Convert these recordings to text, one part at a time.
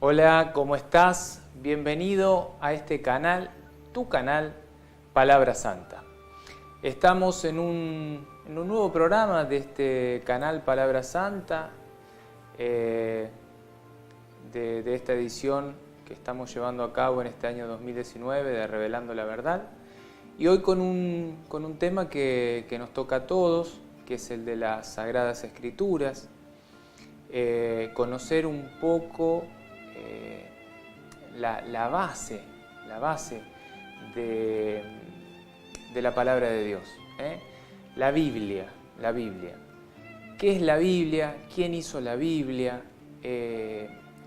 Hola, ¿cómo estás? Bienvenido a este canal, tu canal, Palabra Santa. Estamos en un nuevo programa de este canal Palabra Santa, de esta edición que estamos llevando a cabo en este año 2019 de Revelando la Verdad. Y hoy con un tema que nos toca a todos, que es el de las Sagradas Escrituras. Conocer un poco la base de la palabra de Dios, la Biblia. ¿Qué es la Biblia? ¿Quién hizo la Biblia?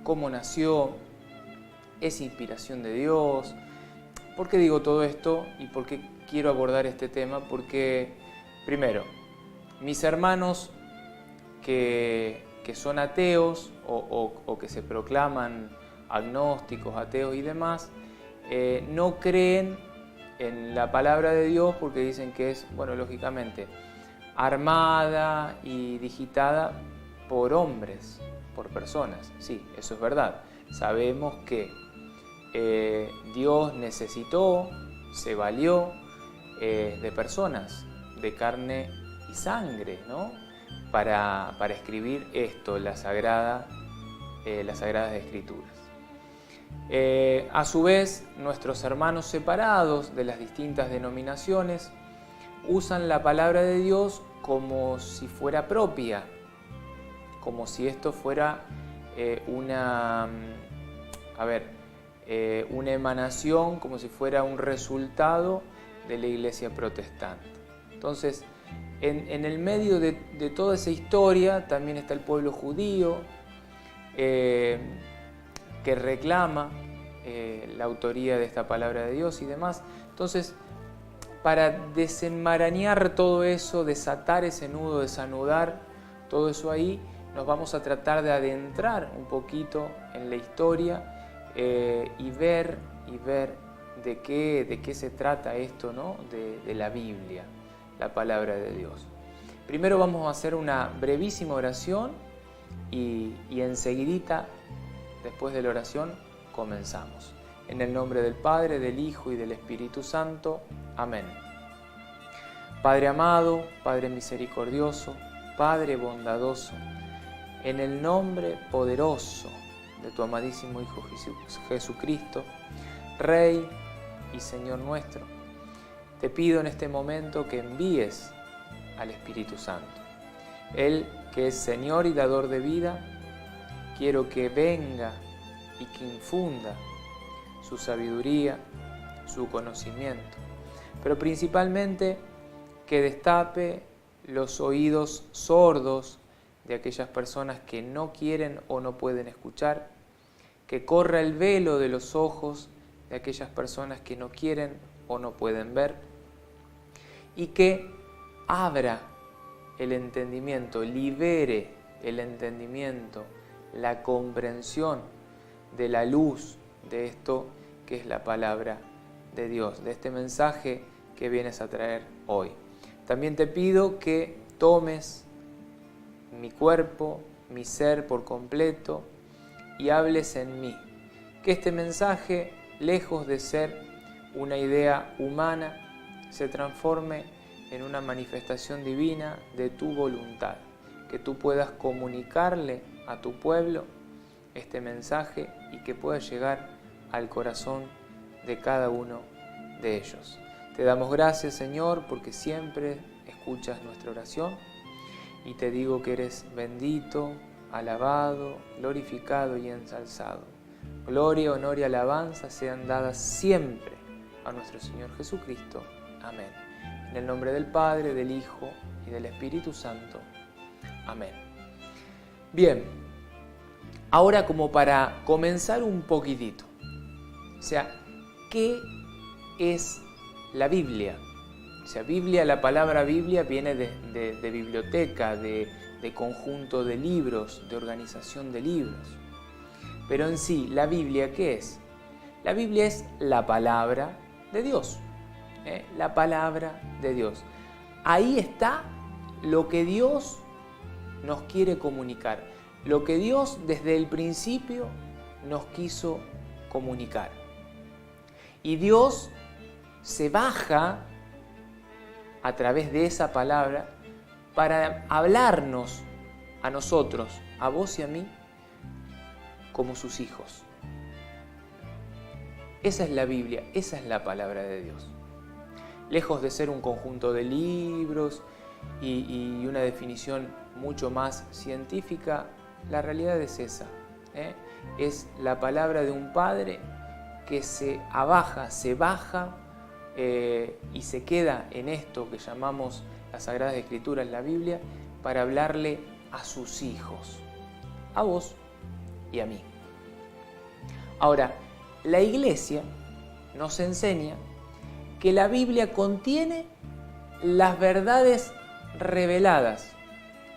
¿Cómo nació? ¿Es inspiración de Dios? ¿Por qué digo todo esto y por qué quiero abordar este tema? Porque, primero, mis hermanos que son ateos o que se proclaman agnósticos, ateos y demás, no creen en la palabra de Dios porque dicen que es, bueno, lógicamente, armada y digitada por hombres, por personas. Sí, eso es verdad. Sabemos que Dios necesitó, se valió de personas, de carne y sangre, ¿no? Para escribir esto, las Sagradas Escrituras. A su vez, nuestros hermanos separados de las distintas denominaciones usan la palabra de Dios como si fuera propia, como si esto fuera una emanación, como si fuera un resultado de la Iglesia protestante. Entonces, en el medio de toda esa historia también está el pueblo judío, que reclama la autoría de esta palabra de Dios y demás. Entonces, para desenmarañar todo eso, desatar ese nudo, desanudar todo eso ahí, nos vamos a tratar de adentrar un poquito en la historia y ver de qué se trata esto, ¿no? de la Biblia, la palabra de Dios. Primero vamos a hacer una brevísima oración y enseguidita, después de la oración, comenzamos. En el nombre del Padre, del Hijo y del Espíritu Santo. Amén. Padre amado, Padre misericordioso, Padre bondadoso, en el nombre poderoso de tu amadísimo Hijo Jesucristo, Rey y Señor nuestro, te pido en este momento que envíes al Espíritu Santo. Él, que es Señor y dador de vida, quiero que venga y que infunda su sabiduría, su conocimiento, pero principalmente que destape los oídos sordos de aquellas personas que no quieren o no pueden escuchar, que corra el velo de los ojos de aquellas personas que no quieren o no pueden ver, y que abra el entendimiento, libere el entendimiento, la comprensión de la luz de esto que es la palabra de Dios, de este mensaje que vienes a traer hoy. También te pido que tomes mi cuerpo, mi ser por completo y hables en mí. Que este mensaje, lejos de ser una idea humana, se transforme en una manifestación divina de tu voluntad. Que tú puedas comunicarle a tu pueblo este mensaje y que pueda llegar al corazón de cada uno de ellos. Te damos gracias, Señor, porque siempre escuchas nuestra oración y te digo que eres bendito, alabado, glorificado y ensalzado. Gloria, honor y alabanza sean dadas siempre a nuestro Señor Jesucristo. Amén. En el nombre del Padre, del Hijo y del Espíritu Santo. Amén. Bien, ahora como para comenzar un poquitito, o sea, ¿qué es la Biblia. O sea, Biblia, la palabra Biblia viene de biblioteca, de conjunto de libros, de organización de libros. Pero en sí, ¿la Biblia qué es? La Biblia es la palabra de Dios. La palabra de Dios. Ahí está lo que Dios nos quiere comunicar, lo que Dios desde el principio nos quiso comunicar. Y Dios se baja a través de esa palabra para hablarnos a nosotros, a vos y a mí, como sus hijos. Esa es la Biblia, esa es la palabra de Dios. Lejos de ser un conjunto de libros y una definición mucho más científica, la realidad es esa. Es la palabra de un padre que se baja y se queda en esto que llamamos las Sagradas Escrituras, la Biblia, para hablarle a sus hijos, a vos y a mí. Ahora, la Iglesia nos enseña que la Biblia contiene las verdades reveladas.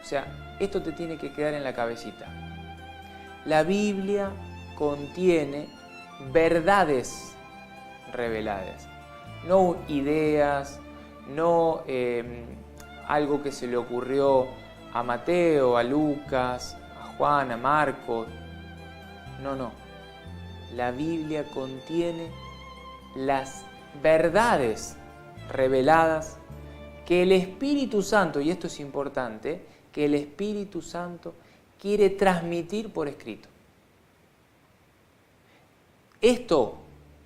O sea, esto te tiene que quedar en la cabecita. La Biblia contiene verdades reveladas, no ideas, no algo que se le ocurrió a Mateo, a Lucas, a Juan, a Marcos. No. La Biblia contiene las verdades reveladas que el Espíritu Santo, y esto es importante, que el Espíritu Santo quiere transmitir por escrito. Esto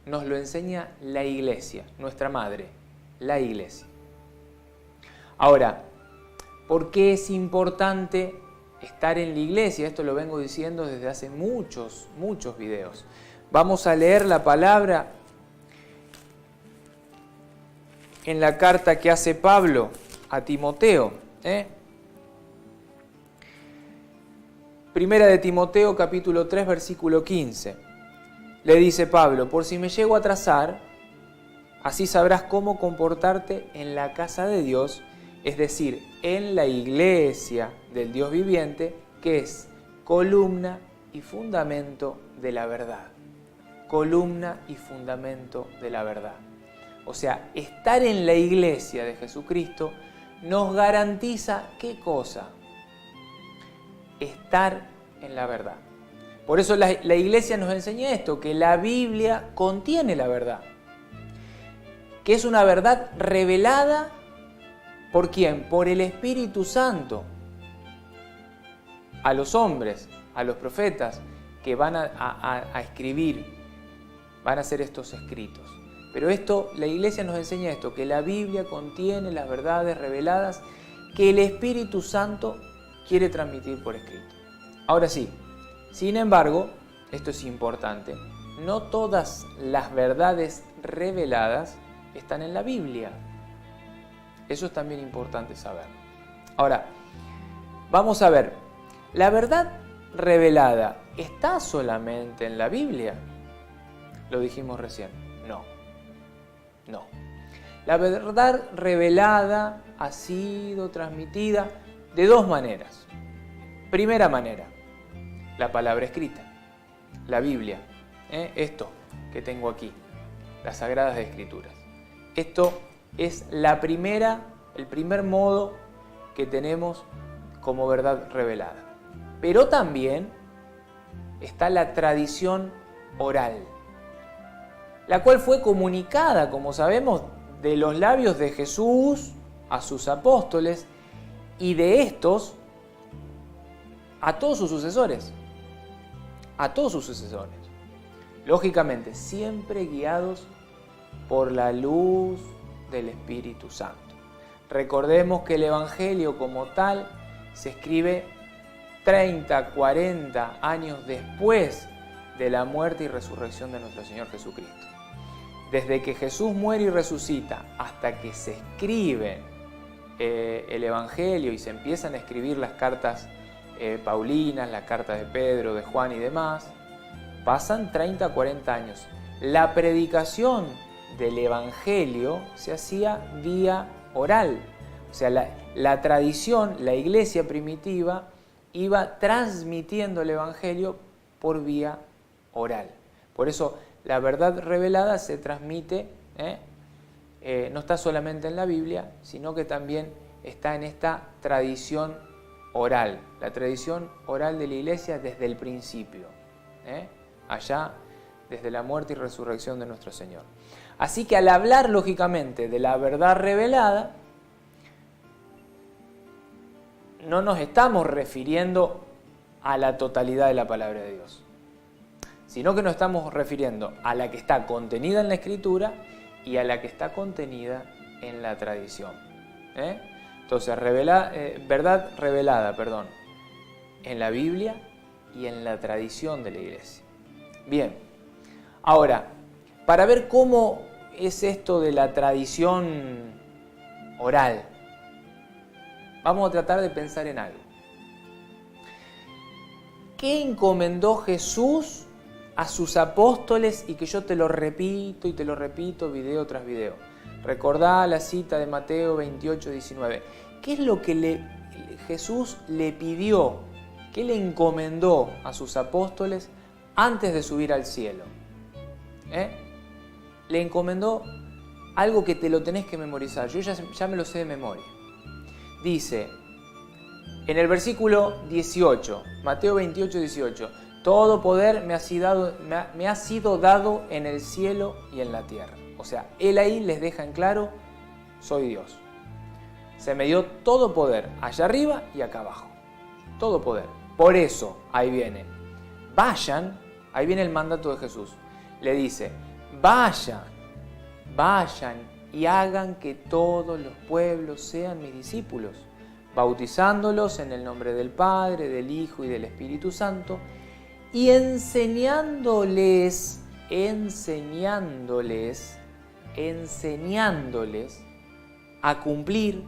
nos lo enseña la Iglesia, nuestra madre, la Iglesia. Ahora, ¿por qué es importante estar en la Iglesia? Esto lo vengo diciendo desde hace muchos videos. Vamos a leer la palabra en la carta que hace Pablo a Timoteo. Primera de Timoteo, capítulo 3, versículo 15. Le dice Pablo: por si me llego a atrasar, así sabrás cómo comportarte en la casa de Dios, es decir, en la iglesia del Dios viviente, que es columna y fundamento de la verdad. Columna y fundamento de la verdad. O sea, estar en la iglesia de Jesucristo nos garantiza ¿qué cosa? Estar en la verdad. Por eso la iglesia nos enseña esto, que la Biblia contiene la verdad. Que es una verdad revelada ¿por quién? Por el Espíritu Santo. A los hombres, a los profetas que van a escribir, van a hacer estos escritos. Pero esto, la Iglesia nos enseña esto, que la Biblia contiene las verdades reveladas que el Espíritu Santo quiere transmitir por escrito. Ahora sí, sin embargo, esto es importante, no todas las verdades reveladas están en la Biblia. Eso es también importante saber. Ahora, vamos a ver, ¿la verdad revelada está solamente en la Biblia? Lo dijimos recién, no. La verdad revelada ha sido transmitida de dos maneras. Primera manera, la palabra escrita, la Biblia, esto que tengo aquí, las Sagradas Escrituras. Esto es el primer modo que tenemos como verdad revelada. Pero también está la tradición oral, la cual fue comunicada, como sabemos, de los labios de Jesús a sus apóstoles y de estos a todos sus sucesores. Lógicamente, siempre guiados por la luz del Espíritu Santo. Recordemos que el Evangelio como tal se escribe 30, 40 años después de la muerte y resurrección de nuestro Señor Jesucristo. Desde que Jesús muere y resucita hasta que se escribe el Evangelio y se empiezan a escribir las cartas paulinas, las cartas de Pedro, de Juan y demás, pasan 30, 40 años. La predicación del Evangelio se hacía vía oral. O sea, la tradición, la iglesia primitiva, iba transmitiendo el Evangelio por vía oral. Por eso la verdad revelada se transmite, no está solamente en la Biblia, sino que también está en esta tradición oral, la tradición oral de la iglesia desde el principio, allá desde la muerte y resurrección de nuestro Señor. Así que al hablar lógicamente de la verdad revelada, no nos estamos refiriendo a la totalidad de la palabra de Dios, sino que nos estamos refiriendo a la que está contenida en la Escritura y a la que está contenida en la tradición. Entonces, verdad revelada, en la Biblia y en la tradición de la iglesia. Bien, ahora, para ver cómo es esto de la tradición oral, vamos a tratar de pensar en algo. ¿Qué encomendó Jesús a sus apóstoles? Y que yo te lo repito y te lo repito video tras video. Recordá la cita de Mateo 28, 19. ¿Qué es lo que Jesús le pidió? ¿Qué le encomendó a sus apóstoles antes de subir al cielo? Le encomendó algo que te lo tenés que memorizar. Yo ya me lo sé de memoria. Dice, en el versículo 18, Mateo 28, 18, todo poder me ha sido dado en el cielo y en la tierra. O sea, Él ahí les deja en claro, soy Dios. Se me dio todo poder, allá arriba y acá abajo. Todo poder. Por eso, ahí viene, vayan, ahí viene el mandato de Jesús. Le dice, vayan y hagan que todos los pueblos sean mis discípulos, bautizándolos en el nombre del Padre, del Hijo y del Espíritu Santo, y enseñándoles a cumplir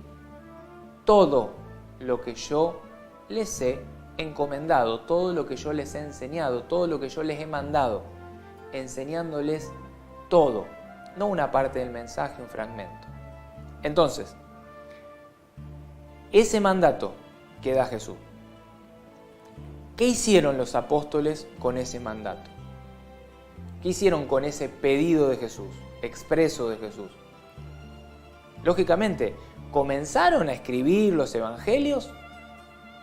todo lo que yo les he encomendado, todo lo que yo les he enseñado, todo lo que yo les he mandado, enseñándoles todo, no una parte del mensaje, un fragmento. Entonces, ese mandato que da Jesús, ¿qué hicieron los apóstoles con ese mandato? ¿Qué hicieron con ese pedido de Jesús, expreso de Jesús? Lógicamente, ¿comenzaron a escribir los evangelios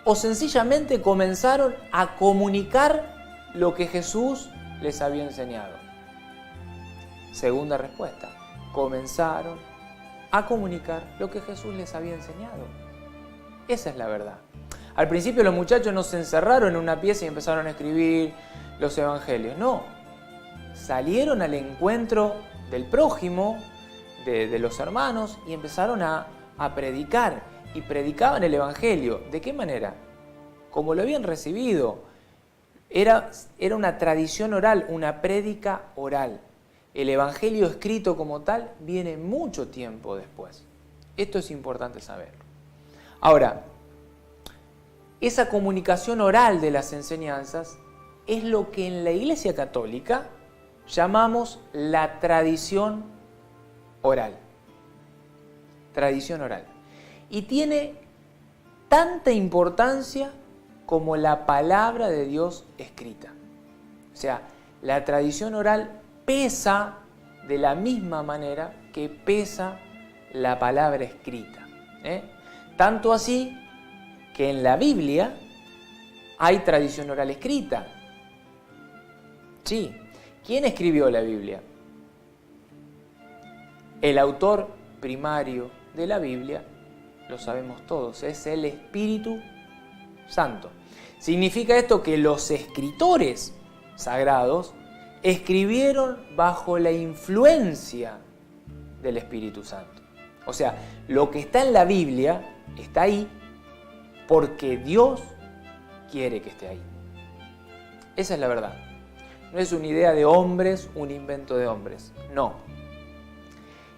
o sencillamente comenzaron a comunicar lo que Jesús les había enseñado? Segunda respuesta, comenzaron a comunicar lo que Jesús les había enseñado. Esa es la verdad. Al principio los muchachos no se encerraron en una pieza y empezaron a escribir los evangelios. No, salieron al encuentro del prójimo, de los hermanos, y empezaron a predicar. Y predicaban el evangelio. ¿De qué manera? Como lo habían recibido. Era una tradición oral, una prédica oral. El evangelio escrito como tal viene mucho tiempo después. Esto es importante saberlo. Ahora, esa comunicación oral de las enseñanzas es lo que en la Iglesia Católica llamamos la tradición oral. Tradición oral. Y tiene tanta importancia como la palabra de Dios escrita. O sea, la tradición oral pesa de la misma manera que pesa la palabra escrita. Tanto así que en la Biblia hay tradición oral escrita. Sí. ¿Quién escribió la Biblia? El autor primario de la Biblia, lo sabemos todos, es el Espíritu Santo. Significa esto que los escritores sagrados escribieron bajo la influencia del Espíritu Santo. O sea, lo que está en la Biblia está ahí porque Dios quiere que esté ahí. Esa es la verdad. No es una idea de hombres, un invento de hombres. No.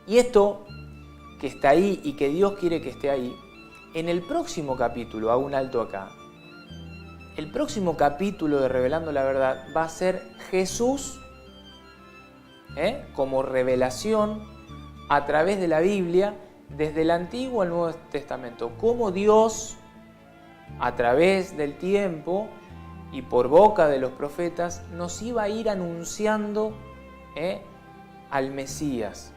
Y esto que está ahí y que Dios quiere que esté ahí, en el próximo capítulo, hago un alto acá, el próximo capítulo de Revelando la Verdad va a ser Jesús como revelación a través de la Biblia, desde el Antiguo al Nuevo Testamento. Cómo Dios, a través del tiempo y por boca de los profetas, nos iba a ir anunciando al Mesías.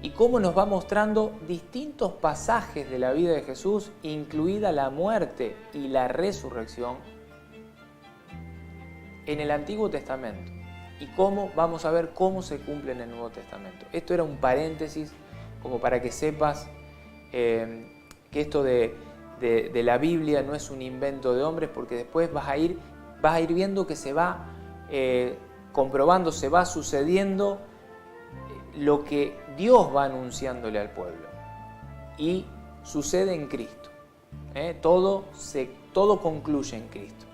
Y cómo nos va mostrando distintos pasajes de la vida de Jesús, incluida la muerte y la resurrección, en el Antiguo Testamento. Y cómo vamos a ver cómo se cumple en el Nuevo Testamento. Esto era un paréntesis como para que sepas que esto de la Biblia no es un invento de hombres, porque después vas a ir viendo que se va comprobando, se va sucediendo lo que Dios va anunciándole al pueblo. Y sucede en Cristo. Todo concluye en Cristo.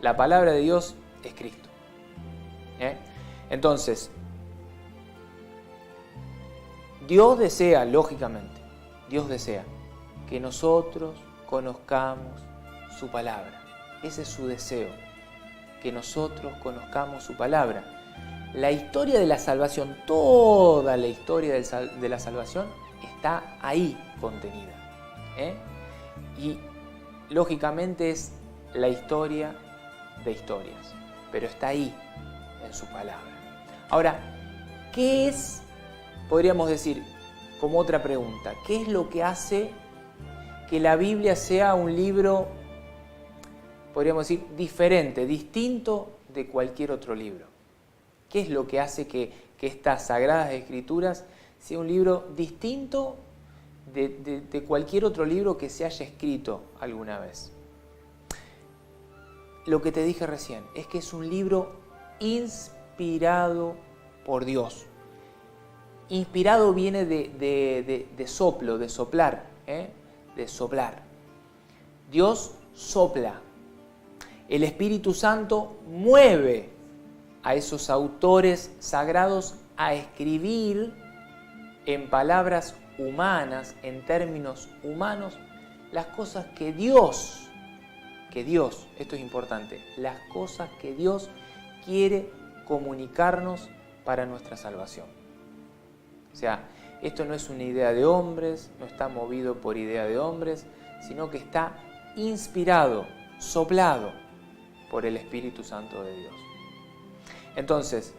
La palabra de Dios es Cristo. Entonces, Dios desea, lógicamente, Dios desea que nosotros conozcamos su palabra. Ese es su deseo, que nosotros conozcamos su palabra. La historia de la salvación, toda la historia de la salvación está ahí contenida. Y lógicamente es la historia de historias, pero está ahí en su palabra. Ahora, ¿qué es, podríamos decir, como otra pregunta, qué es lo que hace que la Biblia sea un libro, podríamos decir, diferente, distinto de cualquier otro libro? ¿Qué es lo que hace que estas Sagradas Escrituras sea un libro distinto de cualquier otro libro que se haya escrito alguna vez? Lo que te dije recién, es que es un libro inspirado por Dios. Inspirado viene de soplo, de soplar, de soplar. Dios sopla. El Espíritu Santo mueve a esos autores sagrados a escribir en palabras humanas, en términos humanos, las cosas que Dios, esto es importante, las cosas que Dios quiere comunicarnos para nuestra salvación. O sea, esto no es una idea de hombres, no está movido por idea de hombres, sino que está inspirado, soplado por el Espíritu Santo de Dios. Entonces,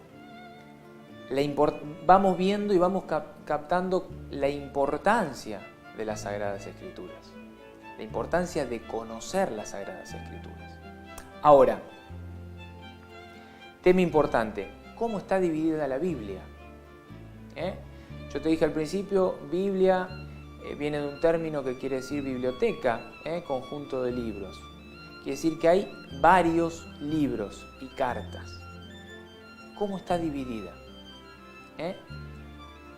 vamos viendo y vamos captando la importancia de las Sagradas Escrituras, la importancia de conocer las Sagradas Escrituras. Ahora, tema importante, ¿cómo está dividida la Biblia? Yo te dije al principio, Biblia viene de un término que quiere decir biblioteca, conjunto de libros. Quiere decir que hay varios libros y cartas. ¿Cómo está dividida?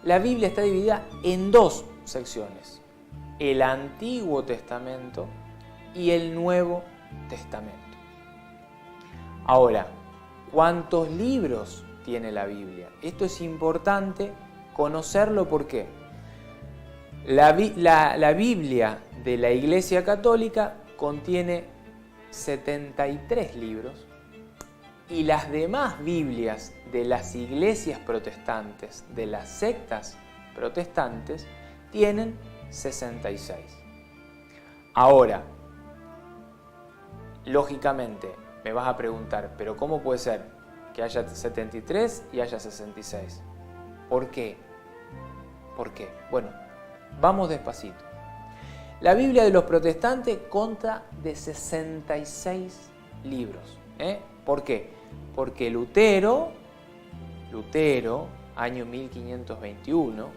La Biblia está dividida en dos secciones: el Antiguo Testamento y el Nuevo Testamento. Ahora, ¿cuántos libros tiene la Biblia? Esto es importante conocerlo. ¿Por qué? La Biblia de la Iglesia Católica contiene 73 libros y las demás Biblias de las iglesias protestantes, de las sectas protestantes, tienen 66. Ahora, lógicamente, me vas a preguntar, ¿pero cómo puede ser que haya 73 y haya 66? ¿Por qué? ¿Por qué? Bueno, vamos despacito. La Biblia de los protestantes consta de 66 libros. ¿Por qué? Porque Lutero, año 1521,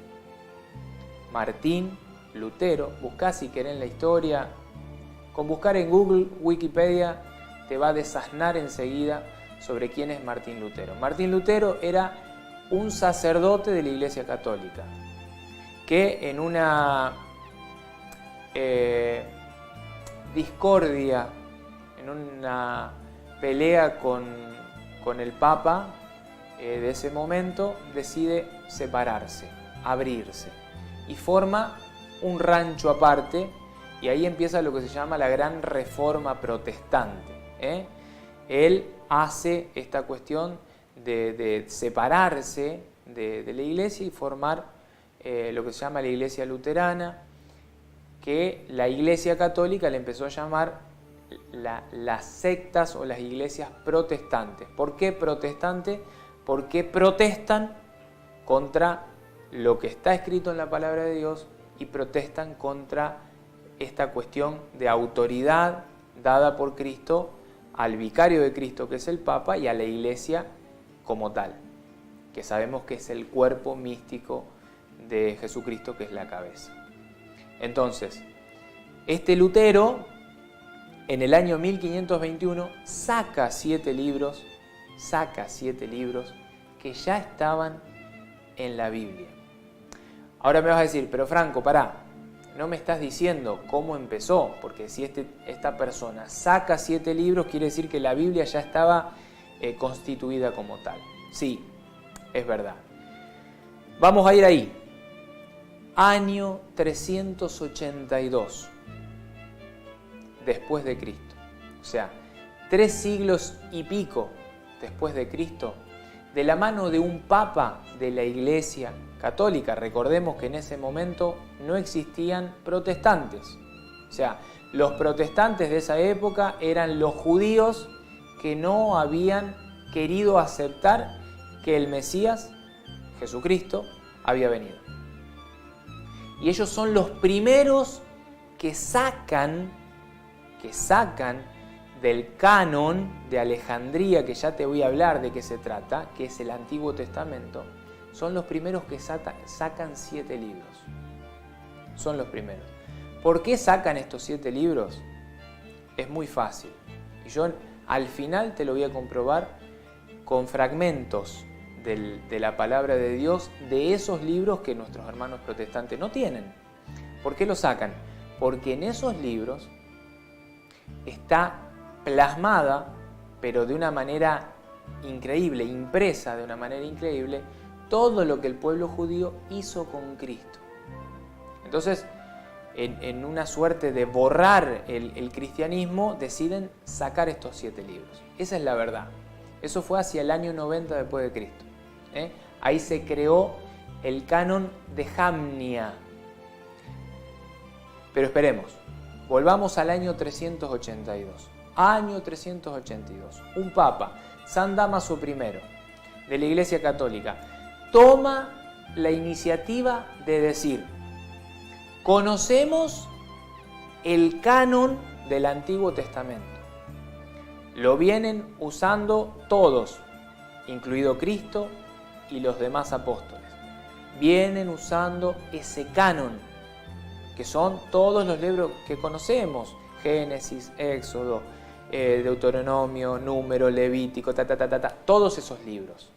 Martín Lutero, buscá si querés en la historia, con buscar en Google, Wikipedia, te va a desasnar enseguida sobre quién es Martín Lutero. Martín Lutero era un sacerdote de la Iglesia Católica que en una discordia, en una pelea con el Papa de ese momento, decide separarse, abrirse y forma un rancho aparte, y ahí empieza lo que se llama la Gran Reforma Protestante. Él hace esta cuestión de separarse de la iglesia y formar lo que se llama la iglesia luterana, que la iglesia católica le empezó a llamar las sectas o las iglesias protestantes. ¿Por qué protestante? Porque protestan contra lo que está escrito en la palabra de Dios y protestan contra esta cuestión de autoridad dada por Cristo al vicario de Cristo, que es el Papa, y a la iglesia como tal, que sabemos que es el cuerpo místico de Jesucristo, que es la cabeza. Entonces, este Lutero, en el año 1521, saca 7 libros que ya estaban en la Biblia. Ahora me vas a decir, pero Franco, pará, no me estás diciendo cómo empezó, porque si esta persona saca 7 libros, quiere decir que la Biblia ya estaba constituida como tal. Sí, es verdad. Vamos a ir ahí. Año 382 después de Cristo. O sea, 3 siglos y pico después de Cristo, de la mano de un papa de la Iglesia Católica. Recordemos que en ese momento no existían protestantes. O sea, los protestantes de esa época eran los judíos que no habían querido aceptar que el Mesías, Jesucristo, había venido. Y ellos son los primeros que sacan del canon de Alejandría, que ya te voy a hablar de qué se trata, que es el Antiguo Testamento, son los primeros que sacan 7 libros. Son los primeros. ¿Por qué sacan estos 7 libros? Es muy fácil. Y yo al final te lo voy a comprobar con fragmentos de la palabra de Dios, de esos libros que nuestros hermanos protestantes no tienen. ¿Por qué los sacan? Porque en esos libros está plasmada, pero de una manera increíble, impresa de una manera increíble, todo lo que el pueblo judío hizo con Cristo. Entonces, en una suerte de borrar el cristianismo, deciden sacar estos 7 libros. Esa es la verdad. Eso fue hacia el año 90 después de Cristo. Ahí se creó el canon de Jamnia. Pero esperemos, volvamos al año 382. Año 382. Un papa, San Dámaso I, de la Iglesia Católica, toma la iniciativa de decir: conocemos el canon del Antiguo Testamento. Lo vienen usando todos, incluido Cristo y los demás apóstoles. Vienen usando ese canon, que son todos los libros que conocemos: Génesis, Éxodo, Deuteronomio, Número, Levítico, todos esos libros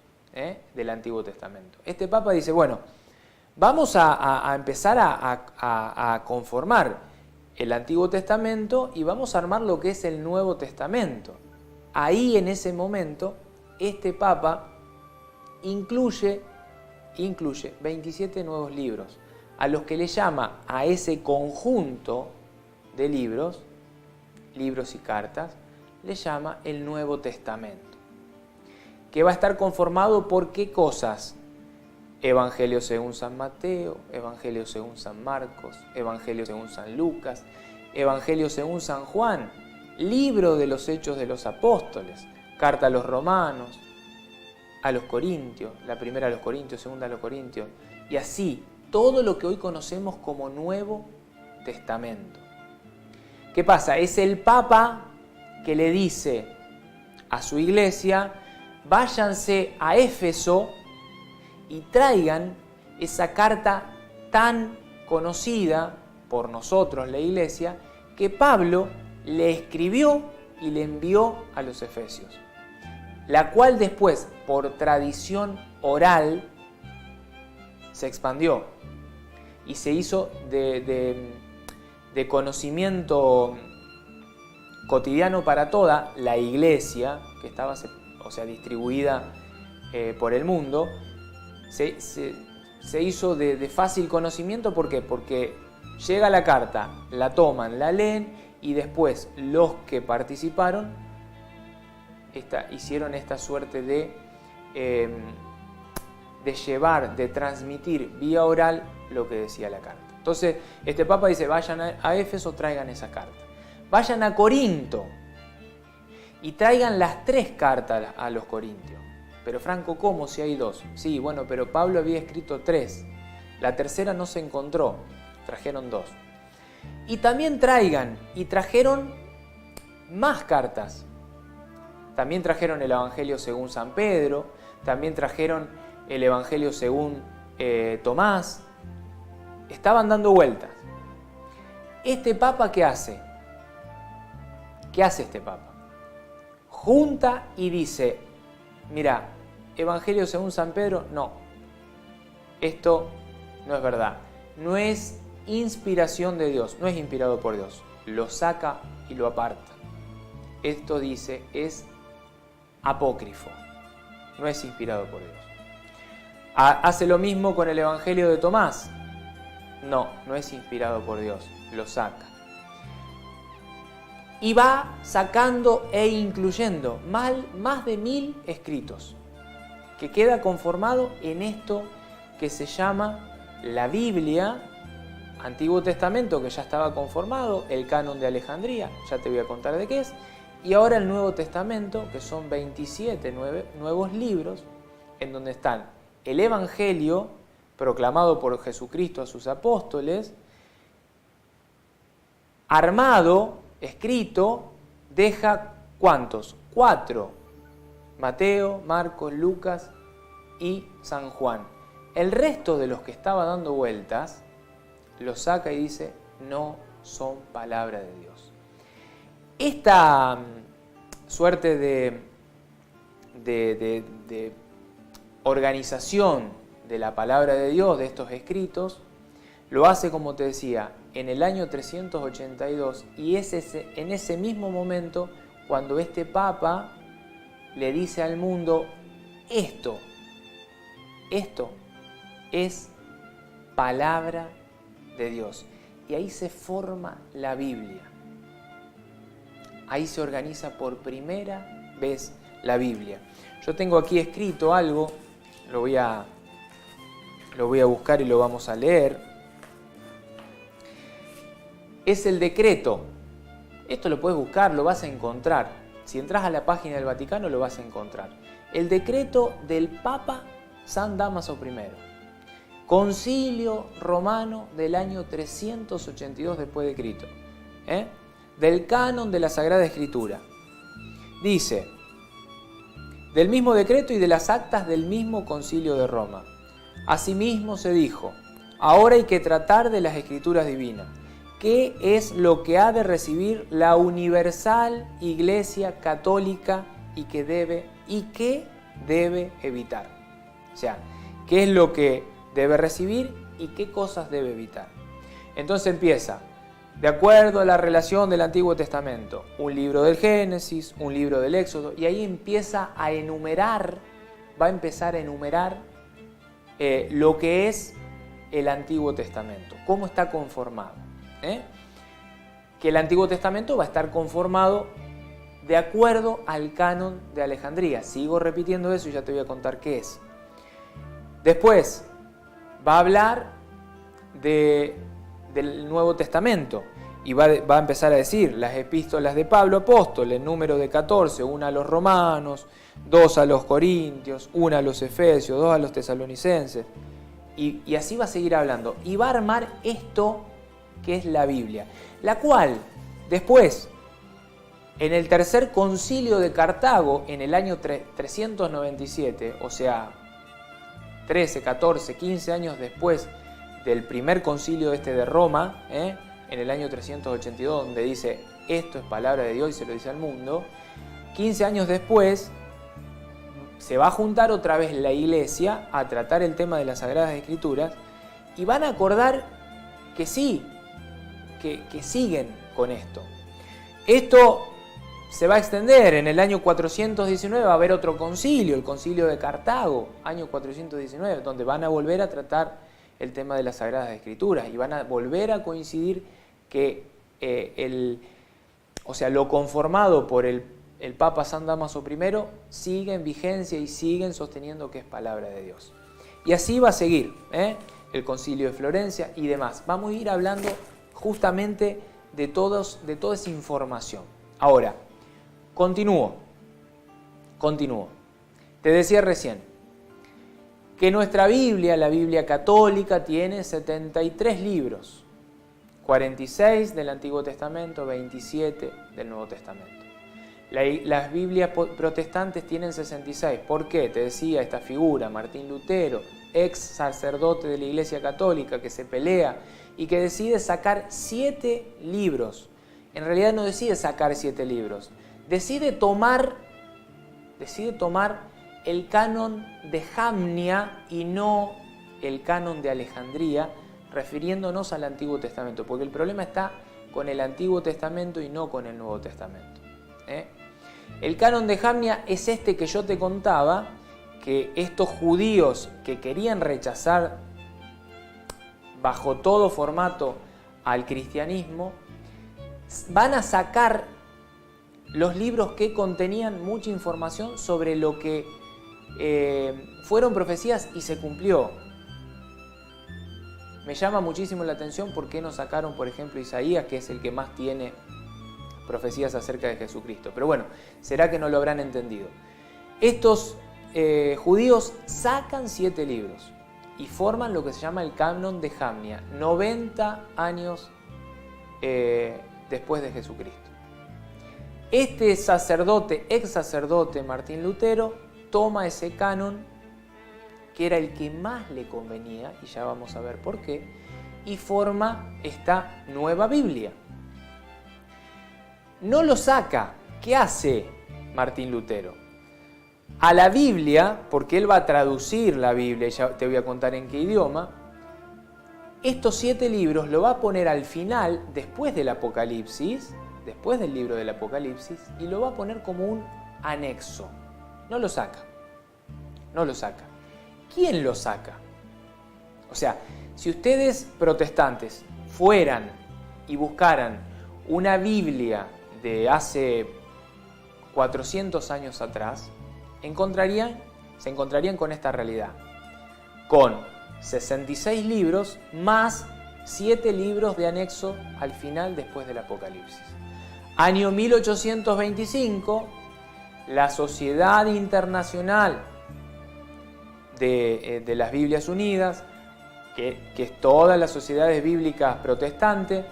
del Antiguo Testamento. Este Papa dice, bueno, vamos a empezar a conformar el Antiguo Testamento y vamos a armar lo que es el Nuevo Testamento. Ahí, en ese momento, este Papa incluye 27 nuevos libros, a los que le llama a ese conjunto de libros y cartas, le llama el Nuevo Testamento, que va a estar conformado por ¿qué cosas? Evangelio según San Mateo, Evangelio según San Marcos, Evangelio según San Lucas, Evangelio según San Juan, libro de los Hechos de los Apóstoles, carta a los Romanos, a los Corintios, la primera a los Corintios, segunda a los Corintios, y así todo lo que hoy conocemos como Nuevo Testamento. ¿Qué pasa? Es el Papa que le dice a su iglesia: váyanse a Éfeso y traigan esa carta tan conocida por nosotros, la iglesia, que Pablo le escribió y le envió a los efesios, la cual después, por tradición oral, se expandió y se hizo de conocimiento cotidiano para toda la iglesia, que estaba distribuida por el mundo. Se hizo de fácil conocimiento. ¿Por qué? Porque llega la carta, la toman, la leen, y después los que participaron hicieron esta suerte de de llevar, de transmitir vía oral lo que decía la carta. Entonces, este Papa dice, vayan a Éfeso, traigan esa carta. Vayan a Corinto y traigan las 3 cartas a los corintios. Pero Franco, ¿cómo si hay 2? Sí, bueno, pero Pablo había escrito 3. La tercera no se encontró, trajeron 2. Y también traigan, y trajeron más cartas. También trajeron el Evangelio según San Pedro, también trajeron el Evangelio según Tomás. Estaban dando vueltas. ¿Este Papa qué hace? ¿Qué hace este Papa? Junta y dice, mira, Evangelio según San Pedro, no. Esto no es verdad. No es inspiración de Dios, no es inspirado por Dios. Lo saca y lo aparta. Esto dice, es apócrifo, no es inspirado por Dios. Hace lo mismo con el Evangelio de Tomás. No, no es inspirado por Dios, lo saca. Y va sacando e incluyendo más de 1000 escritos, que queda conformado en esto que se llama la Biblia, Antiguo Testamento, que ya estaba conformado, el Canon de Alejandría, ya te voy a contar de qué es, y ahora el Nuevo Testamento, que son 27 nuevos libros, en donde están el Evangelio, proclamado por Jesucristo a sus apóstoles, armado, escrito, deja ¿cuántos? 4. Mateo, Marcos, Lucas y San Juan. El resto de los que estaba dando vueltas, los saca y dice, no son palabra de Dios. Esta suerte de organización de la palabra de Dios, de estos escritos, lo hace, como te decía, en el año 382, y es en ese mismo momento cuando este Papa le dice al mundo, esto es palabra de Dios. Y ahí se forma la Biblia. Ahí se organiza por primera vez la Biblia. Yo tengo aquí escrito algo, lo voy a buscar y lo vamos a leer. Es el decreto. Esto lo puedes buscar, lo vas a encontrar. Si entras a la página del Vaticano lo vas a encontrar. El decreto del Papa San Dámaso I. Concilio Romano del año 382 después de Cristo. Del canon de la Sagrada Escritura. Dice, del mismo decreto y de las actas del mismo Concilio de Roma. Asimismo se dijo, ahora hay que tratar de las Escrituras divinas. ¿Qué es lo que ha de recibir la universal Iglesia Católica y qué debe evitar? O sea, ¿qué es lo que debe recibir y qué cosas debe evitar? Entonces empieza, de acuerdo a la relación del Antiguo Testamento, un libro del Génesis, un libro del Éxodo, y ahí empieza a enumerar, va a empezar a enumerar lo que es el Antiguo Testamento, cómo está conformado. Que el Antiguo Testamento va a estar conformado de acuerdo al canon de Alejandría. Sigo repitiendo eso y ya te voy a contar qué es. Después va a hablar del Nuevo Testamento y va a empezar a decir las epístolas de Pablo apóstol, el número de 14, una a los romanos, 2 a los corintios, 1 a los efesios, 2 a los tesalonicenses, y así va a seguir hablando. Y va a armar esto que es la Biblia, la cual después, en el tercer concilio de Cartago, en el año 397, o sea, 13, 14, 15 años después del primer concilio de Roma, en el año 382, donde dice, esto es palabra de Dios y se lo dice al mundo, 15 años después, se va a juntar otra vez la Iglesia a tratar el tema de las Sagradas Escrituras y van a acordar que sí, que siguen con esto. Esto se va a extender. En el año 419 va a haber otro concilio, el concilio de Cartago, año 419, donde van a volver a tratar el tema de las Sagradas Escrituras y van a volver a coincidir que lo conformado por el el Papa San Dámaso I, sigue en vigencia y siguen sosteniendo que es palabra de Dios. Y así va a seguir, el Concilio de Florencia y demás. Vamos a ir hablando justamente de toda esa información. Ahora, continúo. Te decía recién que nuestra Biblia, la Biblia católica, tiene 73 libros. 46 del Antiguo Testamento, 27 del Nuevo Testamento. Las Biblias protestantes tienen 66. ¿Por qué? Te decía esta figura, Martín Lutero, ex sacerdote de la Iglesia Católica, que se pelea y que decide sacar 7 libros. En realidad no decide sacar 7 libros, decide tomar el canon de Jamnia y no el canon de Alejandría, refiriéndonos al Antiguo Testamento, porque el problema está con el Antiguo Testamento y no con el Nuevo Testamento. El canon de Jamnia es este que yo te contaba, que estos judíos que querían rechazar bajo todo formato al cristianismo, van a sacar los libros que contenían mucha información sobre lo que fueron profecías y se cumplió. Me llama muchísimo la atención por qué no sacaron, por ejemplo, Isaías, que es el que más tiene profecías acerca de Jesucristo. Pero bueno, será que no lo habrán entendido. Estos judíos sacan 7 libros y forman lo que se llama el canon de Jamnia, 90 años después de Jesucristo. Este sacerdote, ex sacerdote Martín Lutero, toma ese canon, que era el que más le convenía, y ya vamos a ver por qué, y forma esta nueva Biblia. No lo saca. ¿Qué hace Martín Lutero? A la Biblia, porque él va a traducir la Biblia, y ya te voy a contar en qué idioma, estos 7 libros lo va a poner al final, después del Apocalipsis, después del libro del Apocalipsis, y lo va a poner como un anexo. No lo saca. ¿Quién lo saca? O sea, si ustedes protestantes fueran y buscaran una Biblia de hace 400 años atrás, se encontrarían con esta realidad, con 66 libros más 7 libros de anexo al final después del Apocalipsis. Año 1825, la Sociedad Internacional de las Biblias Unidas, que es todas las sociedades bíblicas protestantes,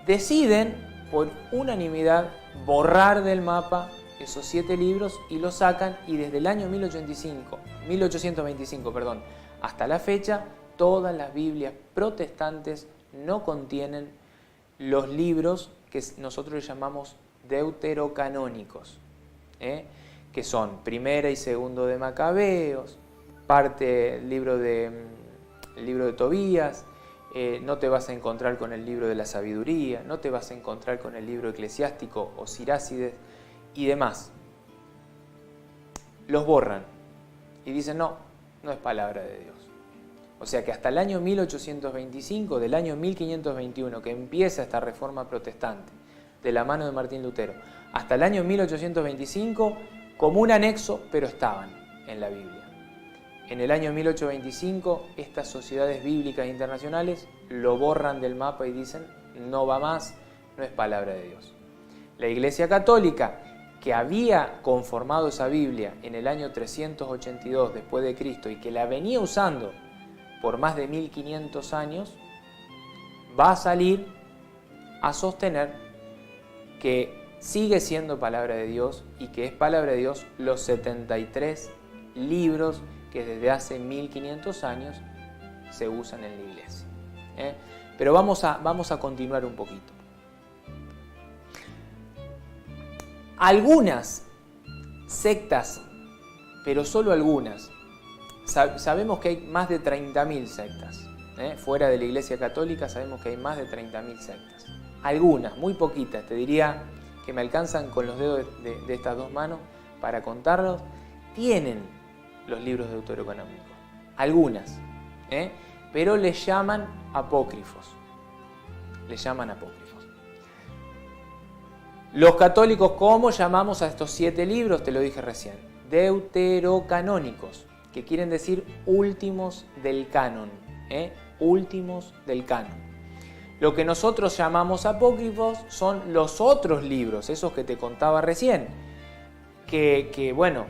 deciden por unanimidad borrar del mapa esos 7 libros y los sacan, y desde el año 1825 hasta la fecha, todas las Biblias protestantes no contienen los libros que nosotros le llamamos deuterocanónicos, que son Primera y Segundo de Macabeos, parte del libro de Tobías, no te vas a encontrar con el libro de la sabiduría, no te vas a encontrar con el libro eclesiástico o Sirácides y demás. Los borran y dicen no es palabra de Dios. O sea que hasta el año 1825, del año 1521, que empieza esta reforma protestante de la mano de Martín Lutero, hasta el año 1825, como un anexo, pero estaban en la Biblia. En el año 1825, estas sociedades bíblicas internacionales lo borran del mapa y dicen, no va más, no es palabra de Dios. La Iglesia Católica, que había conformado esa Biblia en el año 382 después de Cristo y que la venía usando por más de 1500 años, va a salir a sostener que sigue siendo palabra de Dios y que es palabra de Dios los 73 libros que desde hace 1500 años se usan en la iglesia. Pero vamos a continuar un poquito. Algunas sectas, pero solo algunas, sabemos que hay más de 30.000 sectas. Fuera de la Iglesia Católica sabemos que hay más de 30.000 sectas. Algunas, muy poquitas, te diría que me alcanzan con los dedos de estas dos manos para contarlos, tienen los libros deuterocanónicos. Algunas, pero les llaman apócrifos. Les llaman apócrifos. Los católicos, ¿cómo llamamos a estos 7 libros? Te lo dije recién. Deuterocanónicos, que quieren decir últimos del canon. Últimos del canon. Lo que nosotros llamamos apócrifos son los otros libros, esos que te contaba recién, que bueno,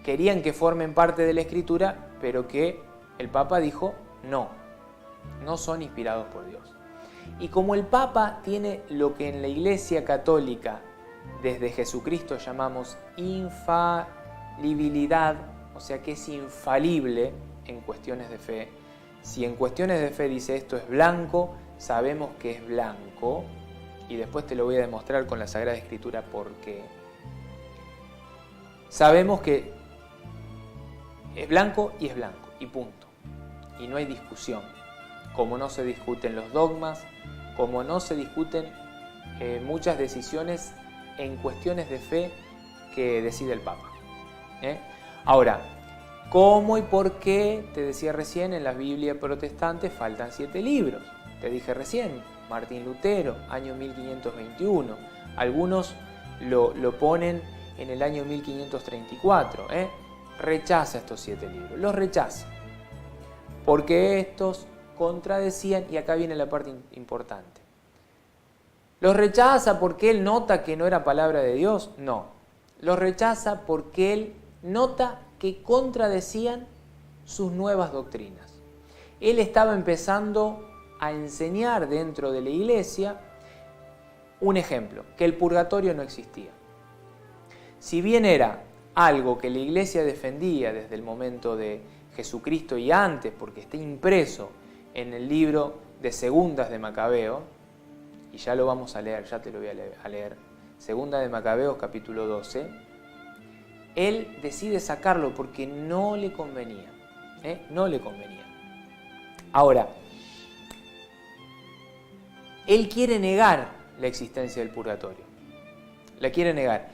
querían que formen parte de la Escritura, pero que el Papa dijo no son inspirados por Dios. Y como el Papa tiene lo que en la Iglesia Católica desde Jesucristo llamamos infalibilidad, o sea que es infalible en cuestiones de fe, si en cuestiones de fe dice esto es blanco, sabemos que es blanco, y después te lo voy a demostrar con la Sagrada Escritura por qué. Sabemos que es blanco, y punto. Y no hay discusión. Como no se discuten los dogmas, como no se discuten muchas decisiones en cuestiones de fe que decide el Papa. Ahora, ¿cómo y por qué? Te decía recién, en la Biblia protestante faltan 7 libros. Te dije recién, Martín Lutero, año 1521. Algunos lo ponen en el año 1534. Rechaza estos 7 libros, los rechaza. Porque estos contradecían, y acá viene la parte importante. ¿Los rechaza porque él nota que no era palabra de Dios? No. Los rechaza porque él nota que contradecían sus nuevas doctrinas. Él estaba empezando a enseñar dentro de la iglesia un ejemplo, que el purgatorio no existía. Si bien era algo que la iglesia defendía desde el momento de Jesucristo y antes, porque está impreso en el libro de Segundas de Macabeo, y ya lo vamos a leer, ya te lo voy a leer, Segunda de Macabeos capítulo 12, él decide sacarlo porque no le convenía, no le convenía. Ahora, él quiere negar la existencia del purgatorio, la quiere negar,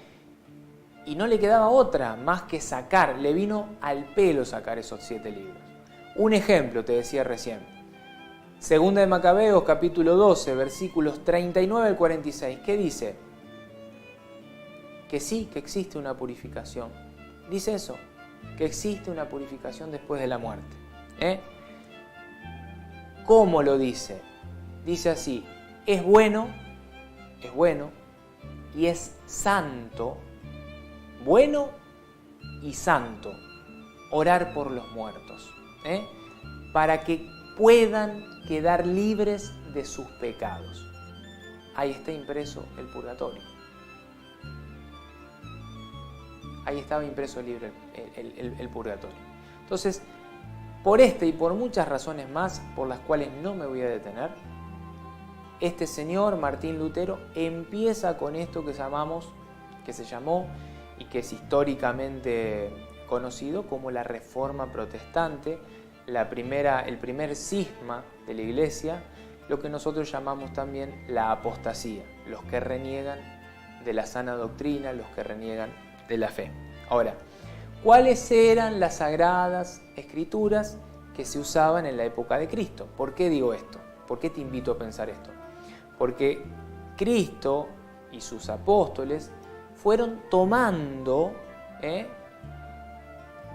y no le quedaba otra más que sacar, le vino al pelo sacar esos 7 libros. Un ejemplo, te decía recién, Segunda de Macabeos, capítulo 12, versículos 39 al 46. ¿Qué dice? Que sí, que existe una purificación. Dice eso, que existe una purificación después de la muerte. ¿Cómo lo dice? Dice así, es bueno y es santo, bueno y santo, orar por los muertos, para que puedan quedar libres de sus pecados. Ahí está impreso el purgatorio. Ahí estaba impreso el purgatorio. Entonces, por este y por muchas razones más, por las cuales no me voy a detener, este señor Martín Lutero empieza con esto que se llamó y que es históricamente conocido como la Reforma Protestante, el primer cisma de la Iglesia, lo que nosotros llamamos también la apostasía, los que reniegan de la sana doctrina, los que reniegan de la fe. Ahora, ¿cuáles eran las sagradas escrituras que se usaban en la época de Cristo? ¿Por qué digo esto? ¿Por qué te invito a pensar esto? Porque Cristo y sus apóstoles fueron tomando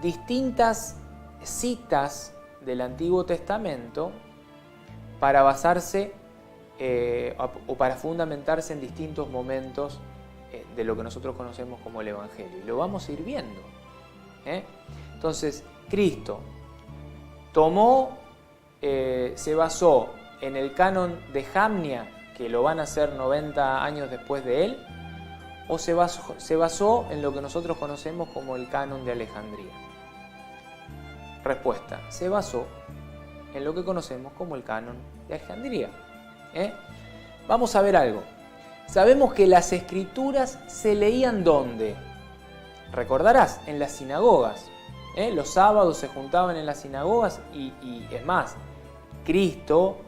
distintas citas del Antiguo Testamento para basarse o para fundamentarse en distintos momentos de lo que nosotros conocemos como el Evangelio. Y lo vamos a ir viendo. Entonces, Cristo tomó, se basó en el canon de Jamnia, que lo van a hacer 90 años después de él, o se basó en lo que nosotros conocemos como el canon de Alejandría. Respuesta, se basó en lo que conocemos como el canon de Alejandría. Vamos a ver algo. Sabemos que las escrituras se leían ¿dónde? Recordarás, en las sinagogas. Los sábados se juntaban en las sinagogas y es más, Cristo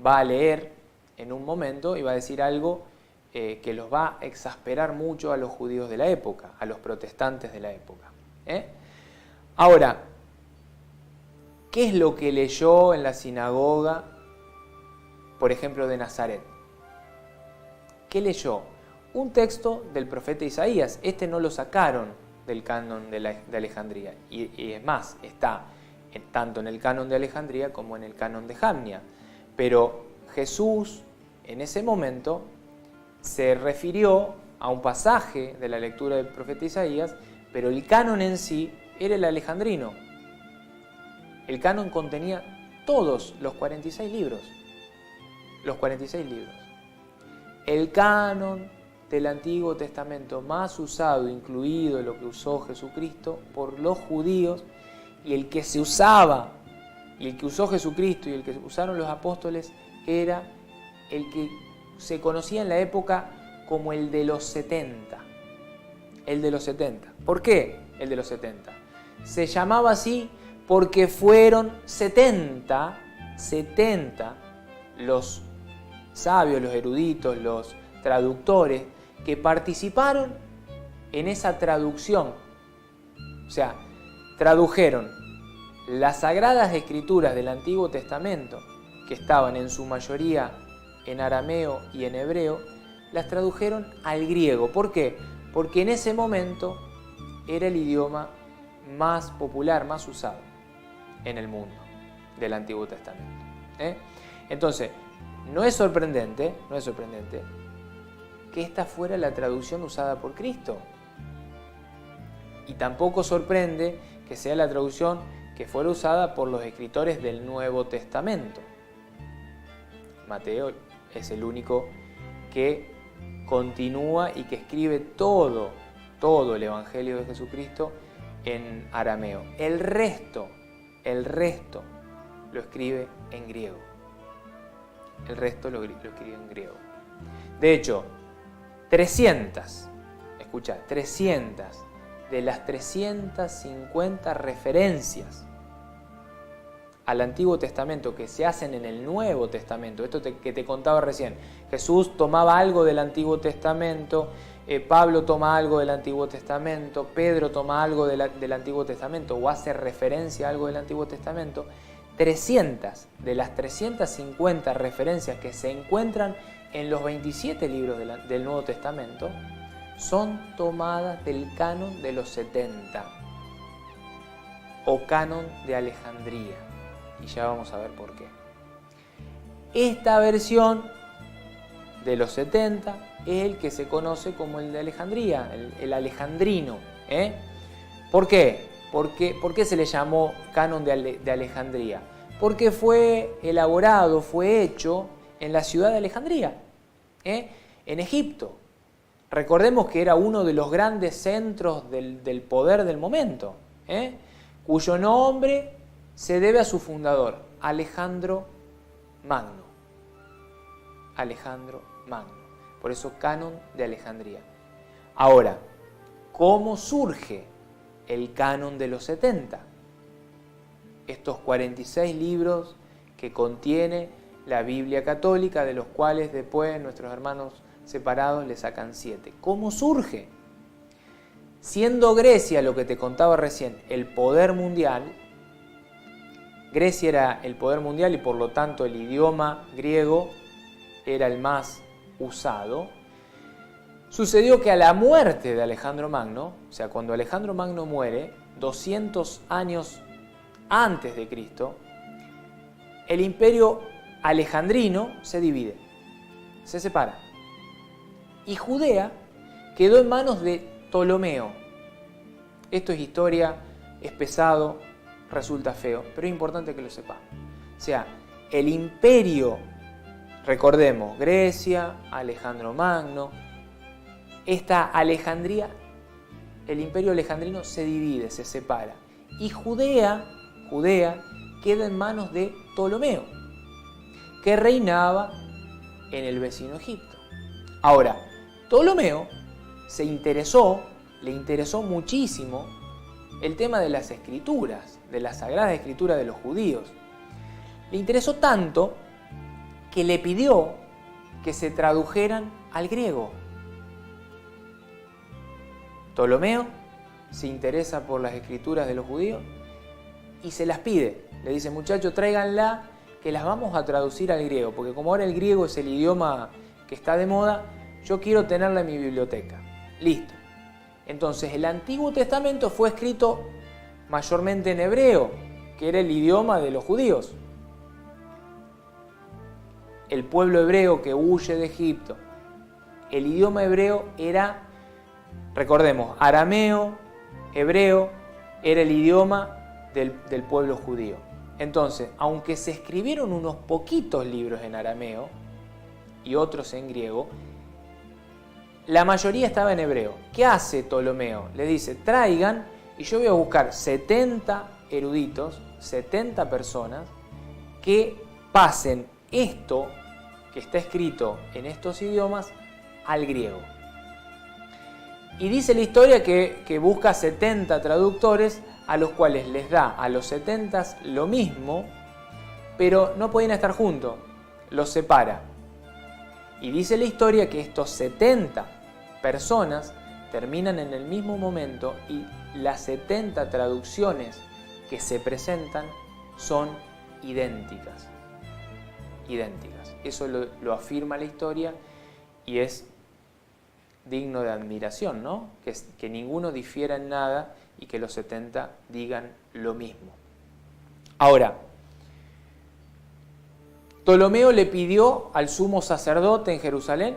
va a leer en un momento y va a decir algo que los va a exasperar mucho a los judíos de la época, a los protestantes de la época. Ahora, ¿qué es lo que leyó en la sinagoga, por ejemplo, de Nazaret? ¿Qué leyó? Un texto del profeta Isaías. Este no lo sacaron del canon de Alejandría. Y es más, está tanto en el canon de Alejandría como en el canon de Jamnia. Pero Jesús, en ese momento, se refirió a un pasaje de la lectura del profeta Isaías, pero el canon en sí era el alejandrino. El canon contenía todos los 46 libros. Los 46 libros. El canon del Antiguo Testamento más usado, incluido lo que usó Jesucristo, por los judíos, y el que se usaba, y el que usó Jesucristo y el que usaron los apóstoles, era el que se conocía en la época como el de los 70. El de los 70. ¿Por qué el de los 70? Se llamaba así porque fueron 70 los sabios, los eruditos, los traductores que participaron en esa traducción. O sea, tradujeron las Sagradas Escrituras del Antiguo Testamento, que estaban en su mayoría en arameo y en hebreo, las tradujeron al griego. ¿Por qué? Porque en ese momento era el idioma más popular, más usado en el mundo del Antiguo Testamento. Entonces, no es sorprendente que esta fuera la traducción usada por Cristo. Y tampoco sorprende que sea la traducción que fuera usada por los escritores del Nuevo Testamento. Mateo es el único que continúa y que escribe todo el Evangelio de Jesucristo en arameo. El resto lo escribe en griego. El resto lo escribe en griego. De hecho, 300 de las 350 referencias al Antiguo Testamento que se hacen en el Nuevo Testamento, esto que te contaba recién, Jesús tomaba algo del Antiguo Testamento, Pablo toma algo del Antiguo Testamento, Pedro toma algo del Antiguo Testamento o hace referencia a algo del Antiguo Testamento, 300 de las 350 referencias que se encuentran en los 27 libros del Nuevo Testamento son tomadas del canon de los 70 o canon de Alejandría. Y ya vamos a ver por qué. Esta versión de los 70 es el que se conoce como el de Alejandría, el alejandrino. ¿Por qué? ¿Por qué se le llamó canon de Alejandría? Porque fue elaborado, fue hecho en la ciudad de Alejandría, en Egipto. Recordemos que era uno de los grandes centros del poder del momento, cuyo nombre se debe a su fundador, Alejandro Magno. Alejandro Magno. Por eso canon de Alejandría. Ahora, ¿cómo surge el canon de los 70? Estos 46 libros que contiene la Biblia católica, de los cuales después nuestros hermanos separados le sacan 7. ¿Cómo surge? Siendo Grecia, lo que te contaba recién, el poder mundial, Grecia era el poder mundial y por lo tanto el idioma griego era el más usado. Sucedió que a la muerte de Alejandro Magno, o sea, cuando Alejandro Magno muere, 200 años antes de Cristo, el imperio alejandrino se divide, se separa. Y Judea quedó en manos de Ptolomeo. Esto es historia, es pesado, resulta feo, pero es importante que lo sepamos. O sea, el imperio, recordemos, Grecia, Alejandro Magno, esta Alejandría, el imperio alejandrino se divide, se separa. Y Judea queda en manos de Ptolomeo, que reinaba en el vecino Egipto. Ahora, Ptolomeo le interesó muchísimo el tema de las escrituras, de las sagradas escrituras de los judíos. Le interesó tanto que le pidió que se tradujeran al griego. Ptolomeo se interesa por las escrituras de los judíos y se las pide. Le dice, muchachos, tráiganla, que las vamos a traducir al griego, porque como ahora el griego es el idioma que está de moda, yo quiero tenerla en mi biblioteca. Listo. Entonces el Antiguo Testamento fue escrito mayormente en hebreo, que era el idioma de los judíos. El pueblo hebreo que huye de Egipto, el idioma hebreo era, recordemos, arameo, hebreo, era el idioma del pueblo judío. Entonces, aunque se escribieron unos poquitos libros en arameo y otros en griego, la mayoría estaba en hebreo. ¿Qué hace Ptolomeo? Le dice, traigan y yo voy a buscar 70 eruditos, 70 personas que pasen esto que está escrito en estos idiomas al griego. Y dice la historia que busca 70 traductores a los cuales les da a los 70 lo mismo, pero no podían estar juntos, los separa. Y dice la historia que estos 70 personas terminan en el mismo momento y las 70 traducciones que se presentan son idénticas. Idénticas. Eso lo afirma la historia y es digno de admiración, ¿no? Que ninguno difiera en nada y que los 70 digan lo mismo. Ahora, Ptolomeo le pidió al sumo sacerdote en Jerusalén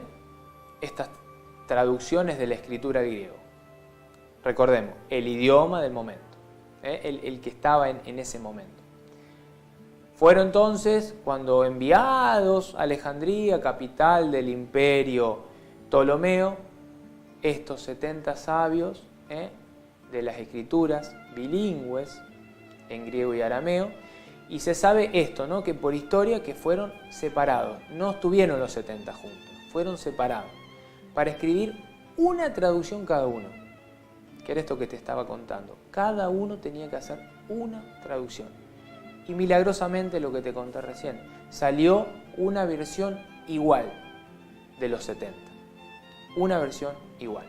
estas traducciones de la escritura griego. Recordemos, el idioma del momento, el que estaba en ese momento. Fueron entonces cuando enviados a Alejandría, capital del imperio Ptolomeo, estos 70 sabios de las escrituras bilingües en griego y arameo, y se sabe esto, ¿no? Que por historia que fueron separados, no estuvieron los 70 juntos, fueron separados para escribir una traducción cada uno, que era esto que te estaba contando. Cada uno tenía que hacer una traducción. Y milagrosamente, lo que te conté recién, salió una versión igual de los 70. Una versión igual.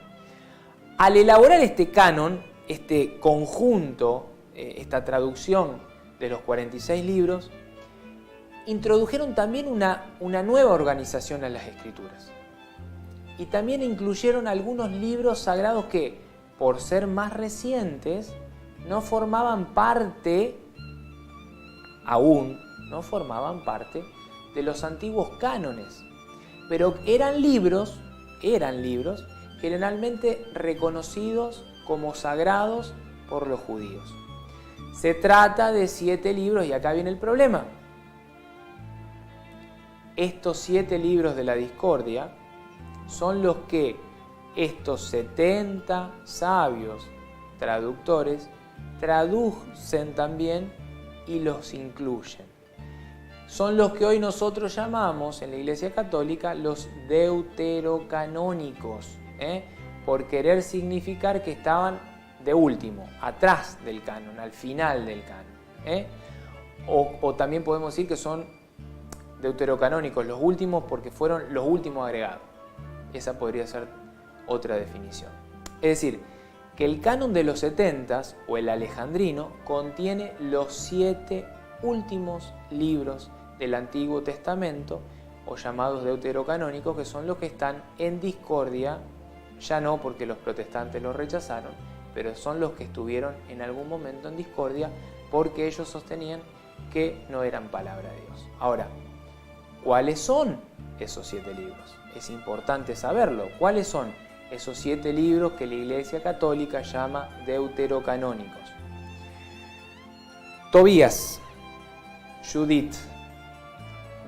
Al elaborar este canon, este conjunto, esta traducción de los 46 libros, introdujeron también una nueva organización a las escrituras. Y también incluyeron algunos libros sagrados que, por ser más recientes, no formaban parte, aún no formaban parte de los antiguos cánones, pero eran libros generalmente reconocidos como sagrados por los judíos. Se trata de 7 libros y acá viene el problema. Estos 7 libros de la discordia son los que estos 70 sabios traductores traducen también y los incluyen. Son los que hoy nosotros llamamos en la Iglesia Católica los deuterocanónicos, por querer significar que estaban de último, atrás del canon, al final del canon. O también podemos decir que son deuterocanónicos, los últimos porque fueron los últimos agregados. Esa podría ser otra definición. Es decir, que el canon de los 70 o el alejandrino contiene los 7 últimos libros del Antiguo Testamento, o llamados deuterocanónicos, que son los que están en discordia, ya no porque los protestantes los rechazaron, pero son los que estuvieron en algún momento en discordia porque ellos sostenían que no eran palabra de Dios. Ahora, ¿cuáles son esos 7 libros? Es importante saberlo. ¿Cuáles son esos 7 libros que la Iglesia Católica llama deuterocanónicos? Tobías, Judith,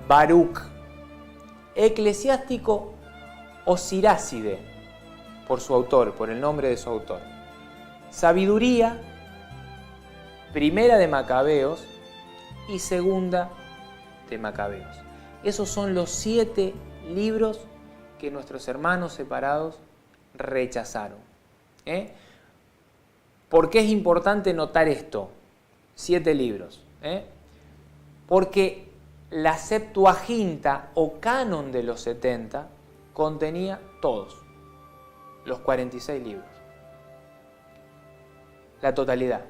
Baruch, Eclesiástico o Siráside, por su autor, por el nombre de su autor. Sabiduría, Primera de Macabeos y Segunda de Macabeos. Esos son los 7 libros que nuestros hermanos separados rechazaron. ¿Por qué es importante notar esto? 7 libros. Porque la Septuaginta o canon de los 70 contenía todos los 46 libros. La totalidad.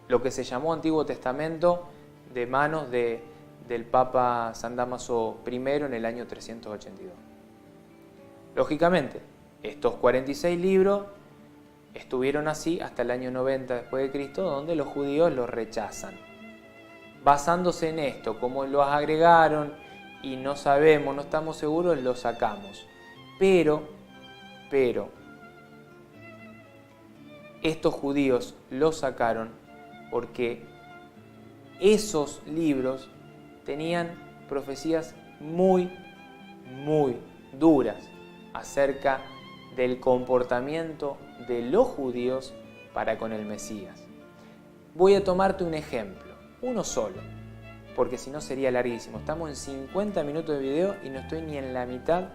Lo que se llamó Antiguo Testamento de manos del Papa San Dámaso I en el año 382. Lógicamente, estos 46 libros estuvieron así hasta el año 90 después de Cristo, donde los judíos los rechazan. Basándose en esto, como los agregaron y no sabemos, no estamos seguros, los sacamos. Pero, estos judíos los sacaron porque esos libros tenían profecías muy duras acerca del comportamiento de los judíos para con el Mesías. Voy a tomarte un ejemplo, uno solo, porque si no sería larguísimo. Estamos en 50 minutos de video y no estoy ni en la mitad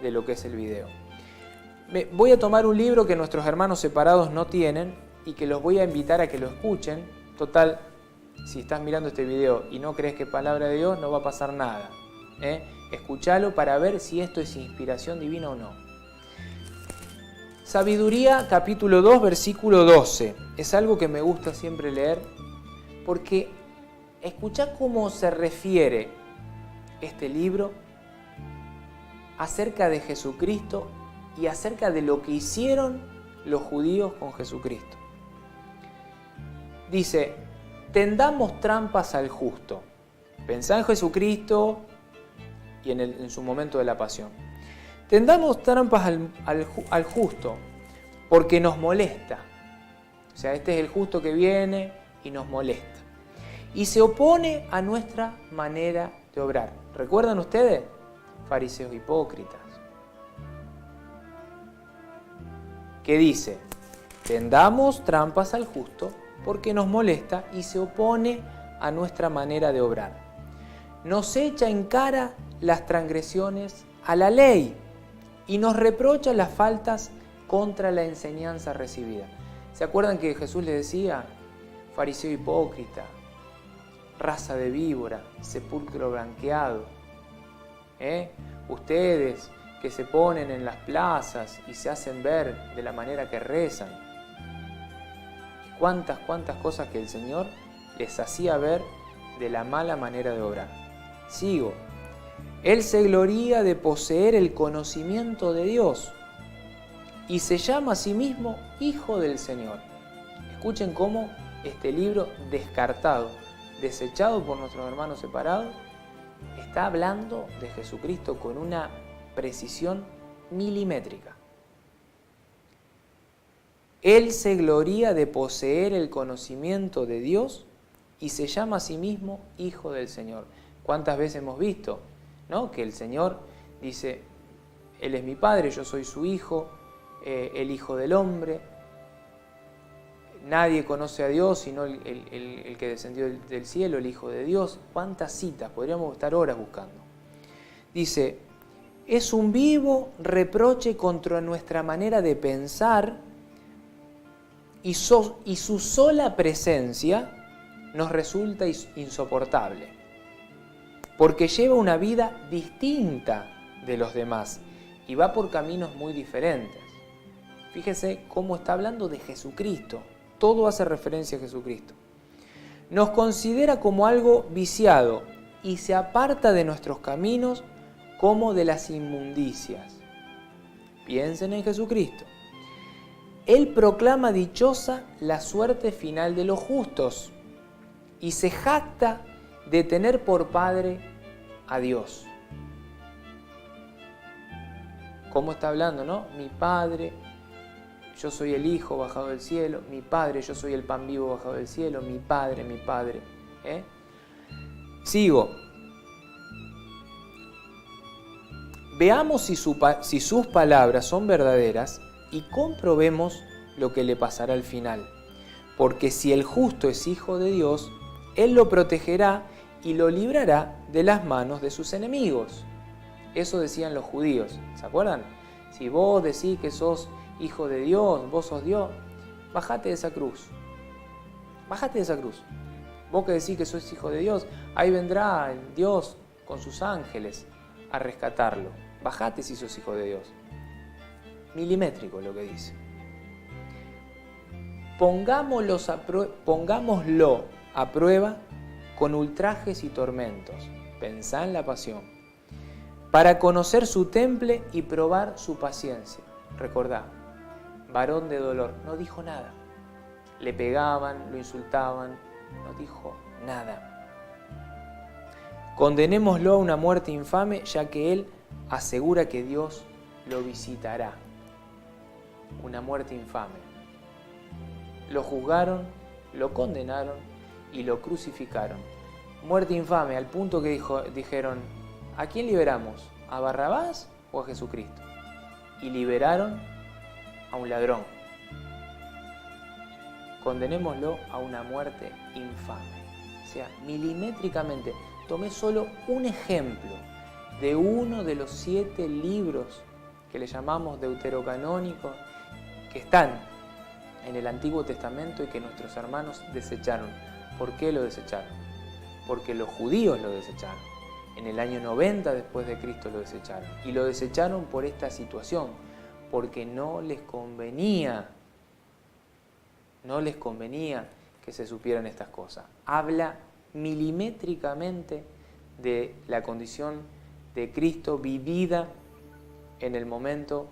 de lo que es el video. Voy a tomar un libro que nuestros hermanos separados no tienen y que los voy a invitar a que lo escuchen. Total, si estás mirando este video y no crees que es palabra de Dios, no va a pasar nada. Escúchalo para ver si esto es inspiración divina o no. Sabiduría, capítulo 2, versículo 12. Es algo que me gusta siempre leer porque escuchá cómo se refiere este libro acerca de Jesucristo y acerca de lo que hicieron los judíos con Jesucristo. Dice: tendamos trampas al justo. Pensá en Jesucristo y en su momento de la pasión. Tendamos trampas al justo, porque nos molesta. O sea, este es el justo que viene y nos molesta. Y se opone a nuestra manera de obrar. ¿Recuerdan ustedes? Fariseos hipócritas. ¿Qué dice? Tendamos trampas al justo, porque nos molesta y se opone a nuestra manera de obrar. Nos echa en cara las transgresiones a la ley y nos reprocha las faltas contra la enseñanza recibida. ¿Se acuerdan que Jesús le decía? Fariseo hipócrita, raza de víbora, sepulcro blanqueado. Ustedes que se ponen en las plazas y se hacen ver de la manera que rezan. Cuántas cosas que el Señor les hacía ver de la mala manera de obrar. Sigo. Él se gloría de poseer el conocimiento de Dios y se llama a sí mismo Hijo del Señor. Escuchen cómo este libro descartado, desechado por nuestros hermanos separados, está hablando de Jesucristo con una precisión milimétrica. Él se gloría de poseer el conocimiento de Dios y se llama a sí mismo Hijo del Señor. ¿Cuántas veces hemos visto, ¿no?, que el Señor dice: Él es mi Padre, yo soy su Hijo, el Hijo del Hombre? Nadie conoce a Dios sino el que descendió del cielo, el Hijo de Dios. ¿Cuántas citas? Podríamos estar horas buscando. Dice: es un vivo reproche contra nuestra manera de pensar y su sola presencia nos resulta insoportable, porque lleva una vida distinta de los demás y va por caminos muy diferentes. Fíjese cómo está hablando de Jesucristo. Todo hace referencia a Jesucristo. Nos considera como algo viciado y se aparta de nuestros caminos como de las inmundicias. Piensen en Jesucristo. Él proclama dichosa la suerte final de los justos y se jacta de tener por Padre a Dios. ¿Cómo está hablando, no? Mi Padre, yo soy el Hijo bajado del cielo. Mi Padre, yo soy el pan vivo bajado del cielo. Mi Padre, mi Padre. Sigo. Veamos si sus palabras son verdaderas y comprobemos lo que le pasará al final. Porque si el justo es hijo de Dios, Él lo protegerá y lo librará de las manos de sus enemigos. Eso decían los judíos. ¿Se acuerdan? Si vos decís que sos hijo de Dios, vos sos Dios, bajate de esa cruz. Bajate de esa cruz. Vos que decís que sos hijo de Dios, ahí vendrá Dios con sus ángeles a rescatarlo. Bajate si sos hijo de Dios. Milimétrico lo que dice. Pongámoslo a prueba con ultrajes y tormentos. Pensá en la pasión. para conocer su temple y probar su paciencia. Recordá, varón de dolor, no dijo nada. Le pegaban, lo insultaban, no dijo nada. Condenémoslo a una muerte infame, ya que él asegura que Dios lo visitará. Una muerte infame. Lo juzgaron, lo condenaron y lo crucificaron. Muerte infame, al punto que dijeron, ¿a quién liberamos? ¿A Barrabás o a Jesucristo? Y liberaron a un ladrón. Condenémoslo a una muerte infame. O sea, milimétricamente. Tomé solo un ejemplo de uno de los 7 libros que le llamamos deuterocanónicos, que están en el Antiguo Testamento y que nuestros hermanos desecharon. ¿Por qué lo desecharon? Porque los judíos lo desecharon. En el año 90 después de Cristo lo desecharon. Y lo desecharon por esta situación, porque no les convenía que se supieran estas cosas. Habla milimétricamente de la condición de Cristo vivida en el momento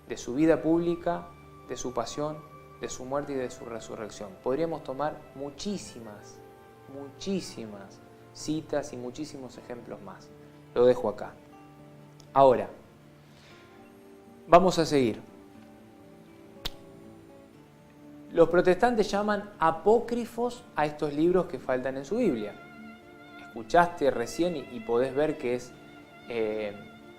de su vida pública, de su pasión, de su muerte y de su resurrección. Podríamos tomar muchísimas citas y muchísimos ejemplos más. Lo dejo acá. Ahora, vamos a seguir. Los protestantes llaman apócrifos a estos libros que faltan en su Biblia. Escuchaste recién y podés ver que es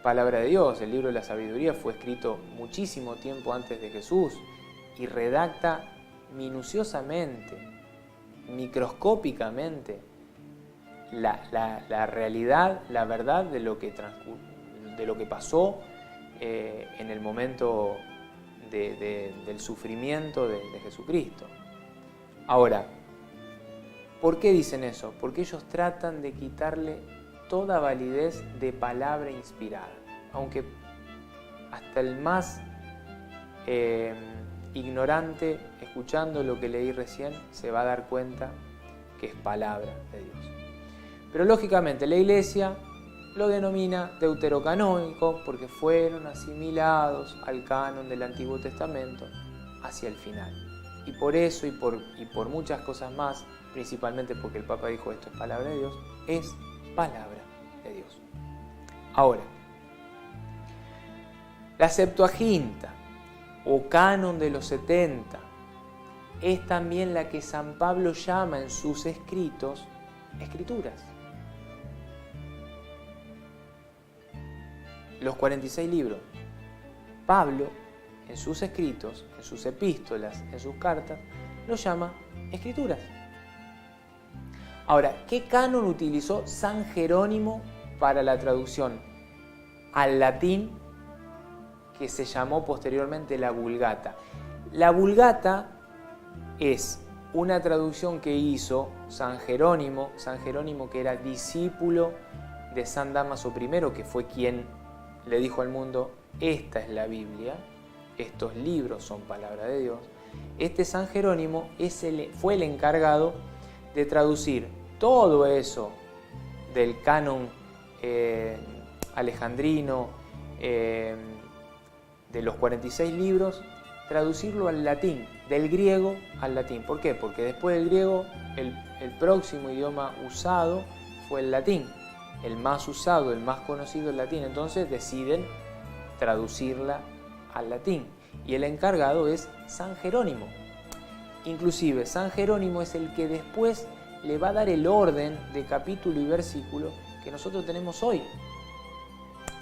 palabra de Dios. El libro de la sabiduría fue escrito muchísimo tiempo antes de Jesús y redacta minuciosamente, microscópicamente, la realidad, la verdad de lo que pasó en el momento del sufrimiento de Jesucristo. Ahora, ¿por qué dicen eso? Porque ellos tratan de quitarle toda validez de palabra inspirada, aunque hasta el más ignorante, escuchando lo que leí recién, se va a dar cuenta que es palabra de Dios. Pero lógicamente la Iglesia lo denomina deuterocanónico porque fueron asimilados al canon del Antiguo Testamento hacia el final. Y por eso y por muchas cosas más, principalmente porque el Papa dijo esto es palabra de Dios, es palabra de Dios. Ahora, la Septuaginta o canon de los 70 es también la que San Pablo llama en sus escritos escrituras. Los 46 libros. Pablo, en sus escritos, en sus epístolas, en sus cartas, los llama escrituras. Ahora, ¿qué canon utilizó San Jerónimo para la traducción al latín que se llamó posteriormente la Vulgata? La Vulgata es una traducción que hizo San Jerónimo que era discípulo de San Dámaso I, que fue quien le dijo al mundo, esta es la Biblia, estos libros son palabra de Dios. Este San Jerónimo fue el encargado de traducir todo eso del canon alejandrino, de los 46 libros, traducirlo al latín, del griego al latín. ¿Por qué? Porque después del griego el próximo idioma usado fue el latín. El más usado, el más conocido el latín. Entonces deciden traducirla al latín. Y el encargado es San Jerónimo. Inclusive San Jerónimo es el que después le va a dar el orden de capítulo y versículo que nosotros tenemos hoy.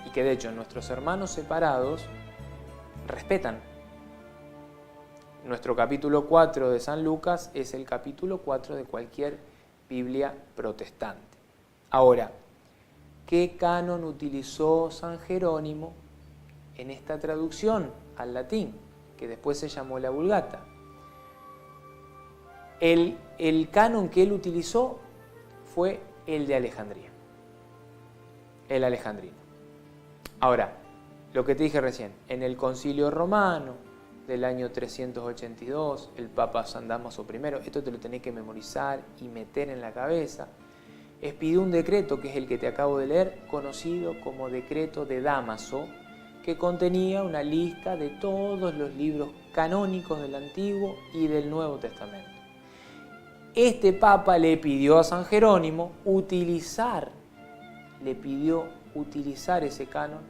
Y que de hecho nuestros hermanos separados respetan. Nuestro capítulo 4 de San Lucas es el capítulo 4 de cualquier Biblia protestante. Ahora, ¿qué canon utilizó San Jerónimo en esta traducción al latín, que después se llamó la Vulgata? El canon que él utilizó fue el de Alejandría, el alejandrino. Ahora, lo que te dije recién, en el Concilio Romano del año 382, el Papa San Dámaso I, esto te lo tenés que memorizar y meter en la cabeza. expidió un decreto, que es el que te acabo de leer, conocido como Decreto de Dámaso, que contenía una lista de todos los libros canónicos del Antiguo y del Nuevo Testamento. Este Papa le pidió a San Jerónimo utilizar ese canon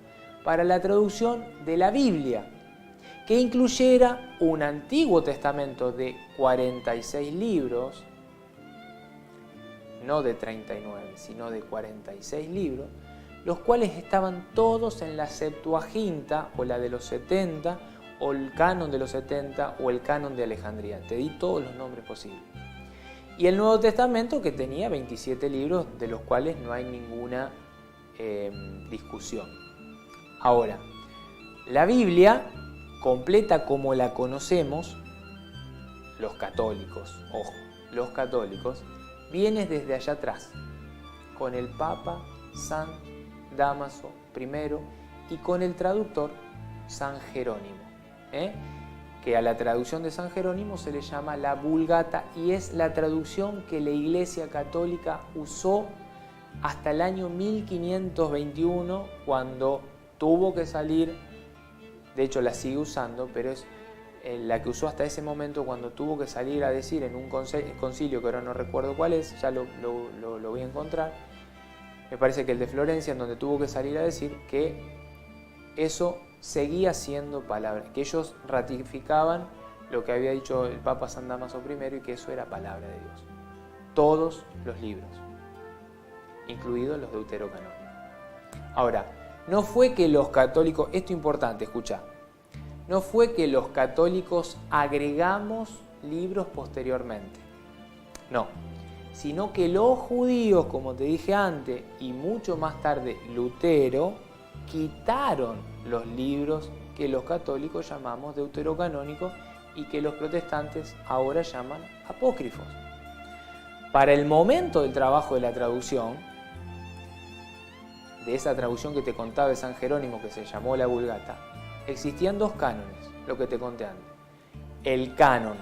para la traducción de la Biblia, que incluyera un Antiguo Testamento de 46 libros, no de 39, sino de 46 libros, los cuales estaban todos en la Septuaginta, o la de los 70, o el canon de los 70, o el canon de Alejandría. Te di todos los nombres posibles. Y el Nuevo Testamento, que tenía 27 libros, de los cuales no hay ninguna discusión. Ahora, la Biblia, completa como la conocemos, los católicos, ojo, los católicos, viene desde allá atrás, con el Papa San Dámaso I y con el traductor San Jerónimo, que a la traducción de San Jerónimo se le llama la Vulgata, y es la traducción que la Iglesia Católica usó hasta el año 1521, cuando tuvo que salir, de hecho la sigue usando, pero es la que usó hasta ese momento, cuando tuvo que salir a decir en un concilio, que ahora no recuerdo cuál es, ya lo voy a encontrar, me parece que el de Florencia, en donde tuvo que salir a decir que eso seguía siendo palabra, que ellos ratificaban lo que había dicho el Papa San Dámaso I y que eso era palabra de Dios. Todos los libros, incluidos los deuterocanónicos. Ahora, no fue que los católicos, esto es importante, escucha, no fue que los católicos agregamos libros posteriormente, no, sino que los judíos, como te dije antes, y mucho más tarde Lutero, quitaron los libros que los católicos llamamos deuterocanónicos y que los protestantes ahora llaman apócrifos. Para el momento del trabajo de la traducción, de esa traducción que te contaba de San Jerónimo, que se llamó la Vulgata, existían dos cánones, lo que te conté antes. El canon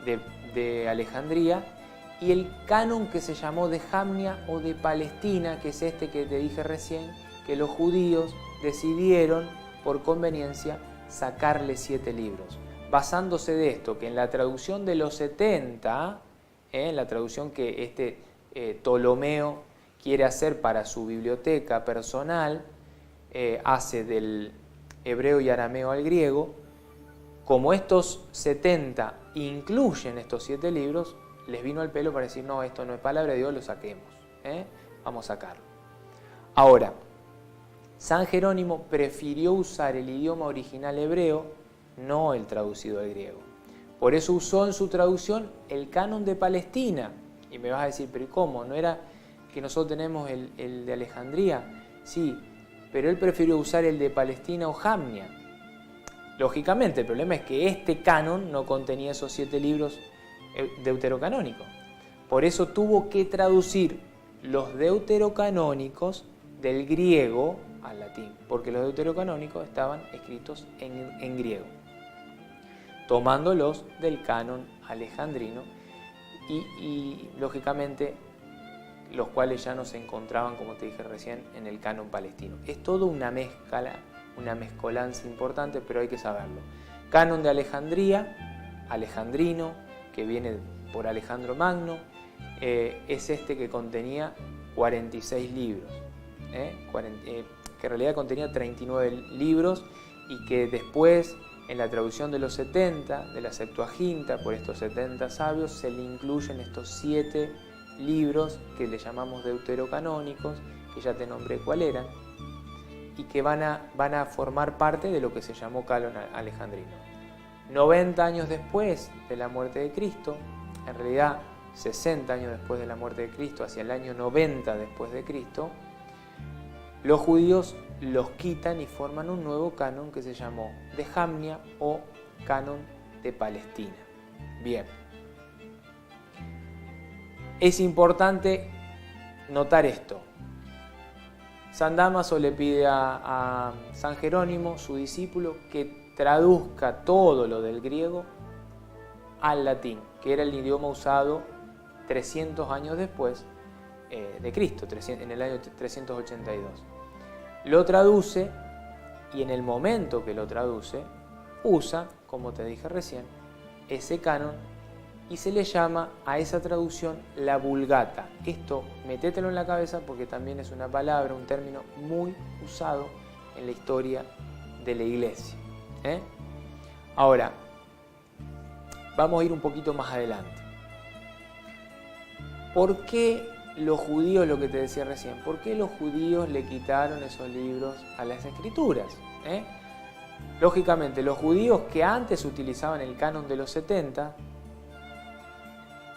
de Alejandría y el canon que se llamó de Jamnia o de Palestina, que es este que te dije recién, que los judíos decidieron, por conveniencia, sacarle 7 libros. Basándose de esto, que en la traducción de los 70, la traducción que Ptolomeo quiere hacer para su biblioteca personal, hace del hebreo y arameo al griego, como estos 70 incluyen estos 7 libros, les vino al pelo para decir, no, esto no es palabra de Dios, lo saquemos, vamos a sacarlo. Ahora, San Jerónimo prefirió usar el idioma original hebreo, no el traducido al griego. Por eso usó en su traducción el canon de Palestina. Y me vas a decir, pero ¿y cómo? ¿No era que nosotros tenemos el de Alejandría? Sí, pero él prefirió usar el de Palestina o Jamnia. Lógicamente, el problema es que este canon no contenía esos 7 libros deuterocanónicos. Por eso tuvo que traducir los deuterocanónicos del griego al latín, porque los deuterocanónicos estaban escritos en griego, tomándolos del canon alejandrino y lógicamente los cuales ya no se encontraban, como te dije recién, en el canon palestino. Es todo una mezcla, una mezcolanza importante, pero hay que saberlo. Canon de Alejandría, alejandrino, que viene por Alejandro Magno, es este que contenía 46 libros, que en realidad contenía 39 libros y que después, en la traducción de los 70, de la Septuaginta, por estos 70 sabios, se le incluyen estos 7 libros que le llamamos deuterocanónicos, que ya te nombré cuál eran, y que van a formar parte de lo que se llamó canon alejandrino. 90 años después de la muerte de Cristo, en realidad 60 años después de la muerte de Cristo, hacia el año 90 después de Cristo, los judíos los quitan y forman un nuevo canon que se llamó de Jamnia o canon de Palestina. Bien. Es importante notar esto. San Dámaso le pide a San Jerónimo, su discípulo, que traduzca todo lo del griego al latín, que era el idioma usado 300 años después de Cristo, en el año 382. Lo traduce y en el momento que lo traduce, usa, como te dije recién, ese canon y se le llama a esa traducción la Vulgata. Esto, metételo en la cabeza porque también es una palabra, un término muy usado en la historia de la Iglesia. Ahora, vamos a ir un poquito más adelante. ¿Por qué los judíos, lo que te decía recién, por qué los judíos le quitaron esos libros a las Escrituras? Lógicamente, los judíos que antes utilizaban el canon de los 70,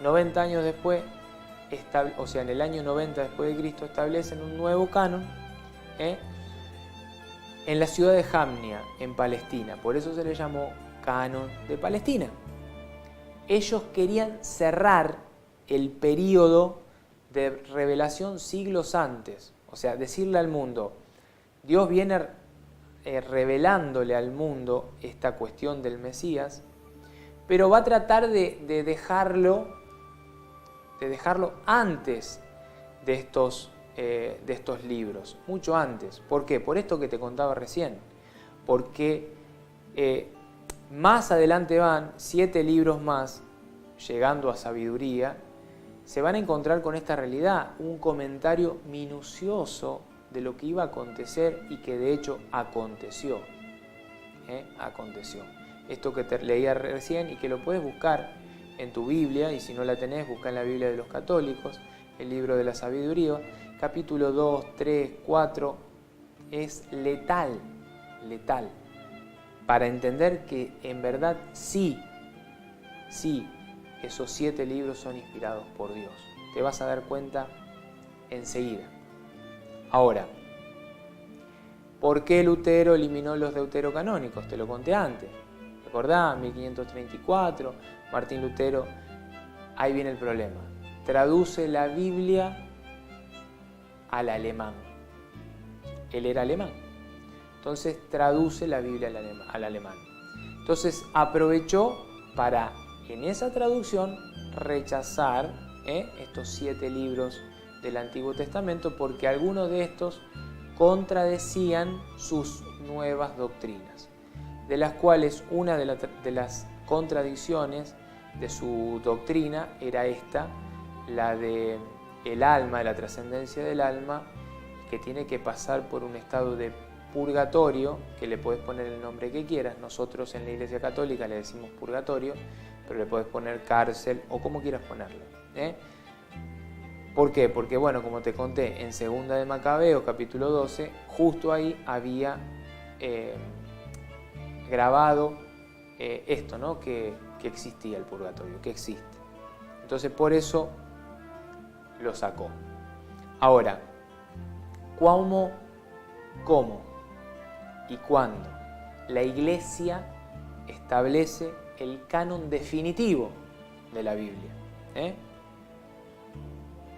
90 años después, o sea, en el año 90 después de Cristo, establecen un nuevo canon en la ciudad de Jamnia, en Palestina. Por eso se le llamó Canon de Palestina. Ellos querían cerrar el período de revelación siglos antes. O sea, decirle al mundo, Dios viene revelándole al mundo esta cuestión del Mesías, pero va a tratar de dejarlo antes de estos libros, mucho antes. ¿Por qué? Por esto que te contaba recién. Porque más adelante van 7 libros más, llegando a sabiduría, se van a encontrar con esta realidad, un comentario minucioso de lo que iba a acontecer y que de hecho aconteció. Aconteció. Esto que te leía recién y que lo puedes buscar en tu Biblia, y si no la tenés, busca en la Biblia de los católicos, el libro de la sabiduría, capítulo 2, 3, 4, es letal, para entender que en verdad sí, esos 7 libros son inspirados por Dios. Te vas a dar cuenta enseguida. Ahora, ¿por qué Lutero eliminó los deuterocanónicos? Te lo conté antes. ¿Recordás? 1534, Martín Lutero. Ahí viene el problema. Traduce la Biblia al alemán. Él era alemán. Entonces traduce la Biblia al alemán. Entonces aprovechó para, en esa traducción, rechazar estos 7 libros del Antiguo Testamento porque algunos de estos contradecían sus nuevas doctrinas, de las cuales una de las contradicciones de su doctrina era esta, la de el alma, de la trascendencia del alma, que tiene que pasar por un estado de purgatorio, que le puedes poner el nombre que quieras. Nosotros en la Iglesia Católica le decimos purgatorio, pero le puedes poner cárcel o como quieras ponerle. ¿Por qué? Porque, bueno, como te conté, en 2 de Macabeos, capítulo 12, justo ahí había grabado esto, ¿no? Que existía el purgatorio, que existe. Entonces, por eso lo sacó. Ahora, ¿cómo y cuándo la Iglesia establece el canon definitivo de la Biblia?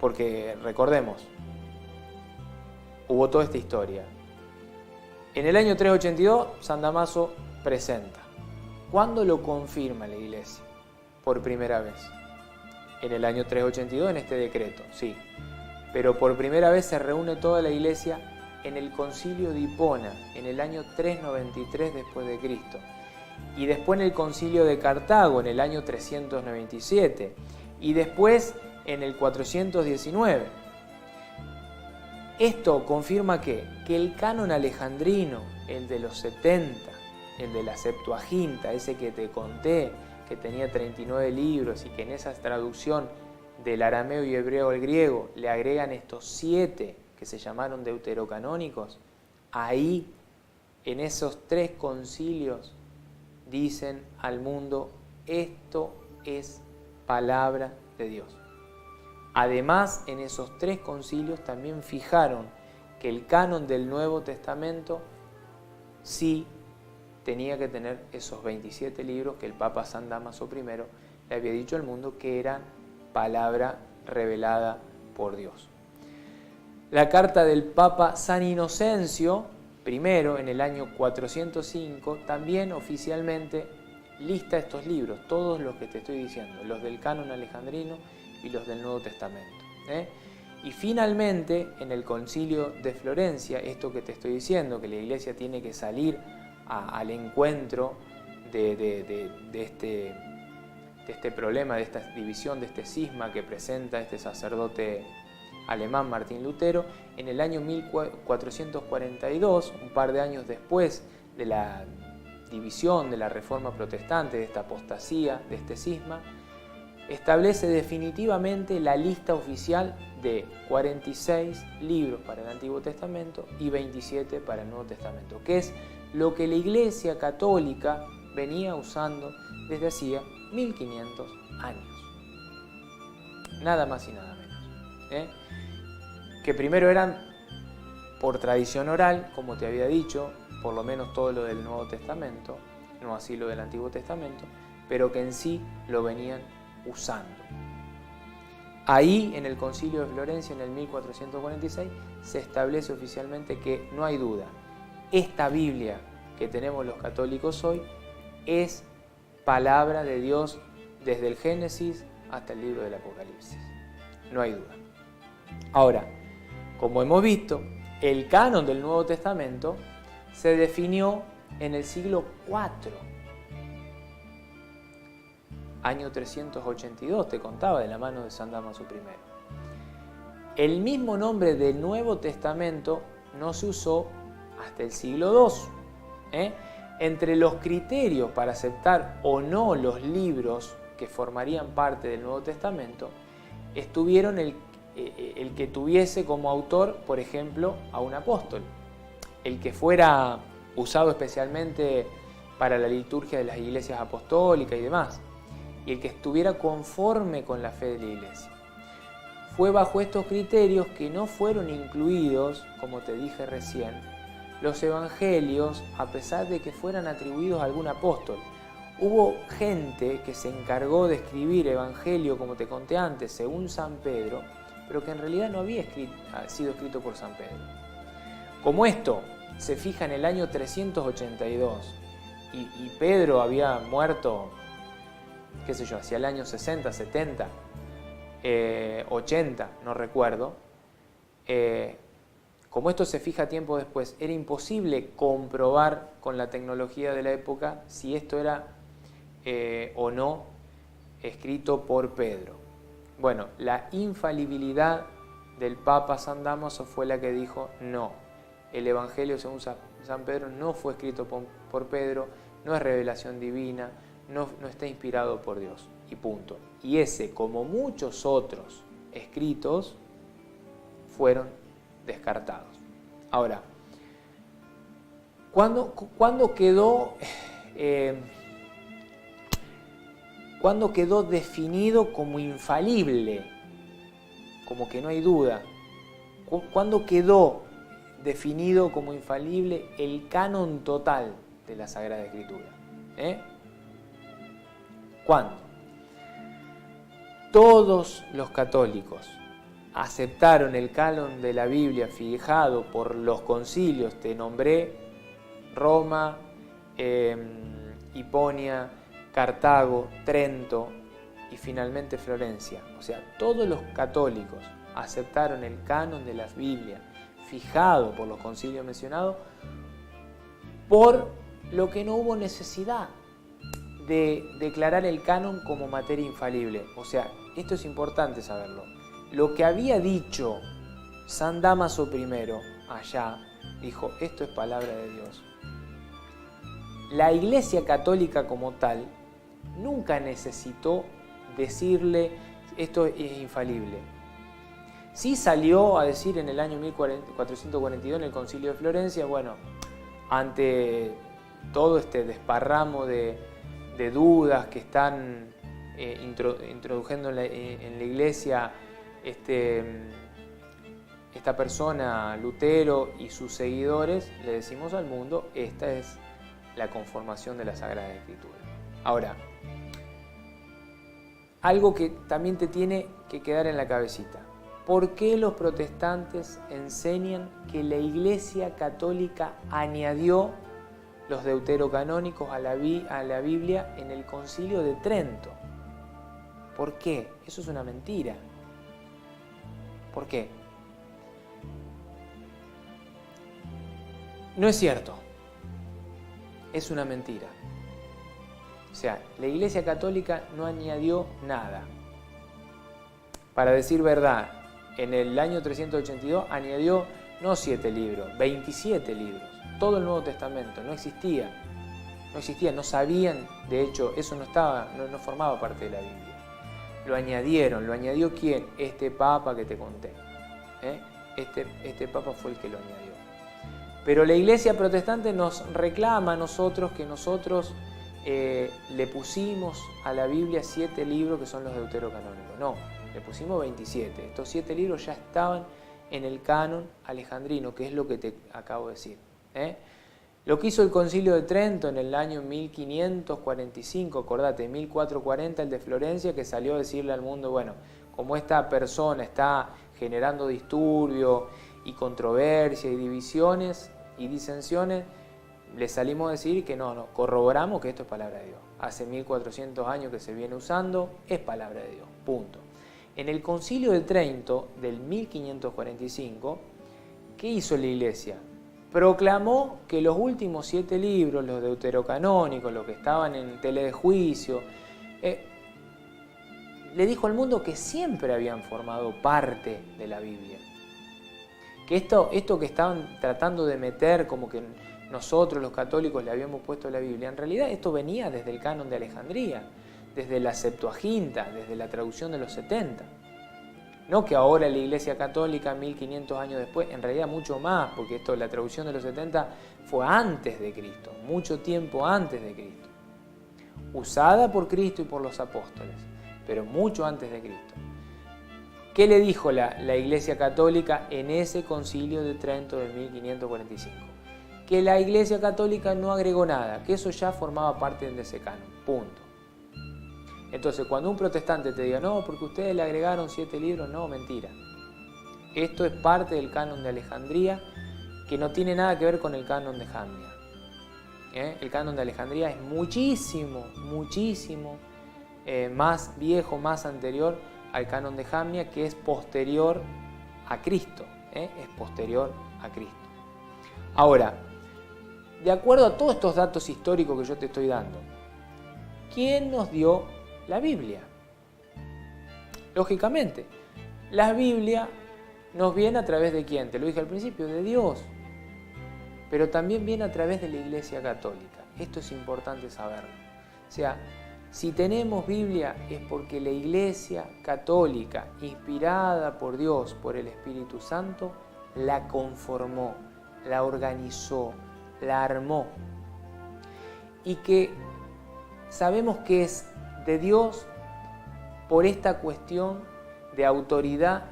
Porque recordemos, hubo toda esta historia. En el año 382, San Damaso presenta. ¿Cuándo lo confirma la Iglesia? Por primera vez. En el año 382, en este decreto, sí. Pero por primera vez se reúne toda la Iglesia en el Concilio de Hipona, en el año 393 después de Cristo. Y después en el Concilio de Cartago, en el año 397. Y después en el 419. Esto confirma que el canon alejandrino, el de los 70, el de la Septuaginta, ese que te conté, que tenía 39 libros y que en esa traducción del arameo y hebreo al griego le agregan estos 7 que se llamaron deuterocanónicos, ahí, en esos 3 concilios, dicen al mundo, esto es palabra de Dios. Además, en esos 3 concilios también fijaron que el canon del Nuevo Testamento sí tenía que tener esos 27 libros que el Papa San Damaso I le había dicho al mundo que eran palabra revelada por Dios. La carta del Papa San Inocencio I, en el año 405, también oficialmente lista estos libros, todos los que te estoy diciendo, los del canon alejandrino y los del Nuevo Testamento. Y finalmente, en el Concilio de Florencia, esto que te estoy diciendo, que la Iglesia tiene que salir al encuentro de este problema, de esta división, de este cisma que presenta este sacerdote alemán Martín Lutero, en el año 1442, un par de años después de la división, de la Reforma Protestante, de esta apostasía, de este cisma, establece definitivamente la lista oficial de 46 libros para el Antiguo Testamento y 27 para el Nuevo Testamento, que es lo que la Iglesia Católica venía usando desde hacía 1500 años. Nada más y nada menos. Que primero eran por tradición oral, como te había dicho, por lo menos todo lo del Nuevo Testamento, no así lo del Antiguo Testamento, pero que en sí lo venían usando. Ahí, en el Concilio de Florencia, en el 1446, se establece oficialmente que no hay duda. Esta Biblia que tenemos los católicos hoy es palabra de Dios desde el Génesis hasta el libro del Apocalipsis. No hay duda. Ahora, como hemos visto, el canon del Nuevo Testamento se definió en el siglo IV. Año 382, te contaba, de la mano de San Dámaso I. El mismo nombre del Nuevo Testamento no se usó hasta el siglo II. Entre los criterios para aceptar o no los libros que formarían parte del Nuevo Testamento, estuvieron el que tuviese como autor, por ejemplo, a un apóstol, el que fuera usado especialmente para la liturgia de las iglesias apostólicas y demás, y el que estuviera conforme con la fe de la Iglesia. Fue bajo estos criterios que no fueron incluidos, como te dije recién, los evangelios, a pesar de que fueran atribuidos a algún apóstol. Hubo gente que se encargó de escribir evangelio, como te conté antes, según San Pedro, pero que en realidad no había sido escrito por San Pedro. Como esto se fija en el año 382 y Pedro había muerto, qué sé yo, hacia el año 60, 70, 80, no recuerdo. Como esto se fija tiempo después, era imposible comprobar con la tecnología de la época si esto era o no escrito por Pedro. Bueno, la infalibilidad del Papa San Dámaso fue la que dijo no, el Evangelio según San Pedro no fue escrito por Pedro, no es revelación divina, no está inspirado por Dios, y punto. Y ese, como muchos otros escritos, fueron descartados. Ahora, ¿cuándo quedó definido como infalible? Como que no hay duda. ¿Cuándo quedó definido como infalible el canon total de la Sagrada Escritura? ¿Cuándo? Todos los católicos aceptaron el canon de la Biblia fijado por los concilios, te nombré Roma, Hiponia, Cartago, Trento y finalmente Florencia. O sea, todos los católicos aceptaron el canon de la Biblia fijado por los concilios mencionados, por lo que no hubo necesidad de declarar el canon como materia infalible. O sea, esto es importante saberlo. Lo que había dicho San Dámaso I allá, dijo, esto es palabra de Dios. La Iglesia Católica como tal nunca necesitó decirle esto es infalible. Sí salió a decir en el año 1442 en el Concilio de Florencia, bueno, ante todo este desparramo de dudas que están introduciendo en la Iglesia esta persona, Lutero y sus seguidores, le decimos al mundo, esta es la conformación de la Sagrada Escritura. Ahora, algo que también te tiene que quedar en la cabecita. ¿Por qué los protestantes enseñan que la Iglesia Católica añadió los deuterocanónicos a la Biblia en el Concilio de Trento? ¿Por qué? Eso es una mentira. ¿Por qué? No es cierto. Es una mentira. O sea, la Iglesia Católica no añadió nada. Para decir verdad, en el año 382 añadió no 7 libros, 27 libros. Todo el Nuevo Testamento no existía. No existía, no sabían, de hecho, eso no formaba parte de la Biblia. Lo añadieron, ¿lo añadió quién? Este Papa que te conté. Este Papa fue el que lo añadió. Pero la Iglesia Protestante nos reclama a nosotros que nosotros le pusimos a la Biblia 7 libros que son los deuterocanónicos. No, le pusimos 27. Estos 7 libros ya estaban en el canon alejandrino, que es lo que te acabo de decir. Lo que hizo el Concilio de Trento en el año 1545, acordate, 1440 el de Florencia, que salió a decirle al mundo, bueno, como esta persona está generando disturbio y controversia y divisiones y disensiones, le salimos a decir que no, corroboramos que esto es palabra de Dios. Hace 1400 años que se viene usando, es palabra de Dios, punto. En el Concilio de Trento del 1545, ¿qué hizo la Iglesia? Proclamó que los últimos 7 libros, los deuterocanónicos, los que estaban en tela de juicio, le dijo al mundo que siempre habían formado parte de la Biblia. Que esto que estaban tratando de meter como que nosotros los católicos le habíamos puesto a la Biblia, en realidad esto venía desde el canon de Alejandría, desde la Septuaginta, desde la traducción de los 70. No que ahora la Iglesia Católica, 1500 años después, en realidad mucho más, porque la traducción de los 70 fue antes de Cristo, mucho tiempo antes de Cristo. Usada por Cristo y por los apóstoles, pero mucho antes de Cristo. ¿Qué le dijo la Iglesia Católica en ese Concilio de Trento de 1545? Que la Iglesia Católica no agregó nada, que eso ya formaba parte de ese canon, punto. Entonces, cuando un protestante te diga, no, porque ustedes le agregaron 7 libros, no, mentira. Esto es parte del canon de Alejandría, que no tiene nada que ver con el canon de Jamnia. El canon de Alejandría es muchísimo más viejo, más anterior al canon de Jamnia, que es posterior a Cristo. Es posterior a Cristo. Ahora, de acuerdo a todos estos datos históricos que yo te estoy dando, ¿quién nos dio la Biblia? Lógicamente, la Biblia nos viene a través de ¿quién? Te lo dije al principio, de Dios. Pero también viene a través de la Iglesia Católica. Esto es importante saberlo. O sea, si tenemos Biblia es porque la Iglesia Católica, inspirada por Dios, por el Espíritu Santo, la conformó, la organizó, la armó. Y que sabemos que es de Dios por esta cuestión de autoridad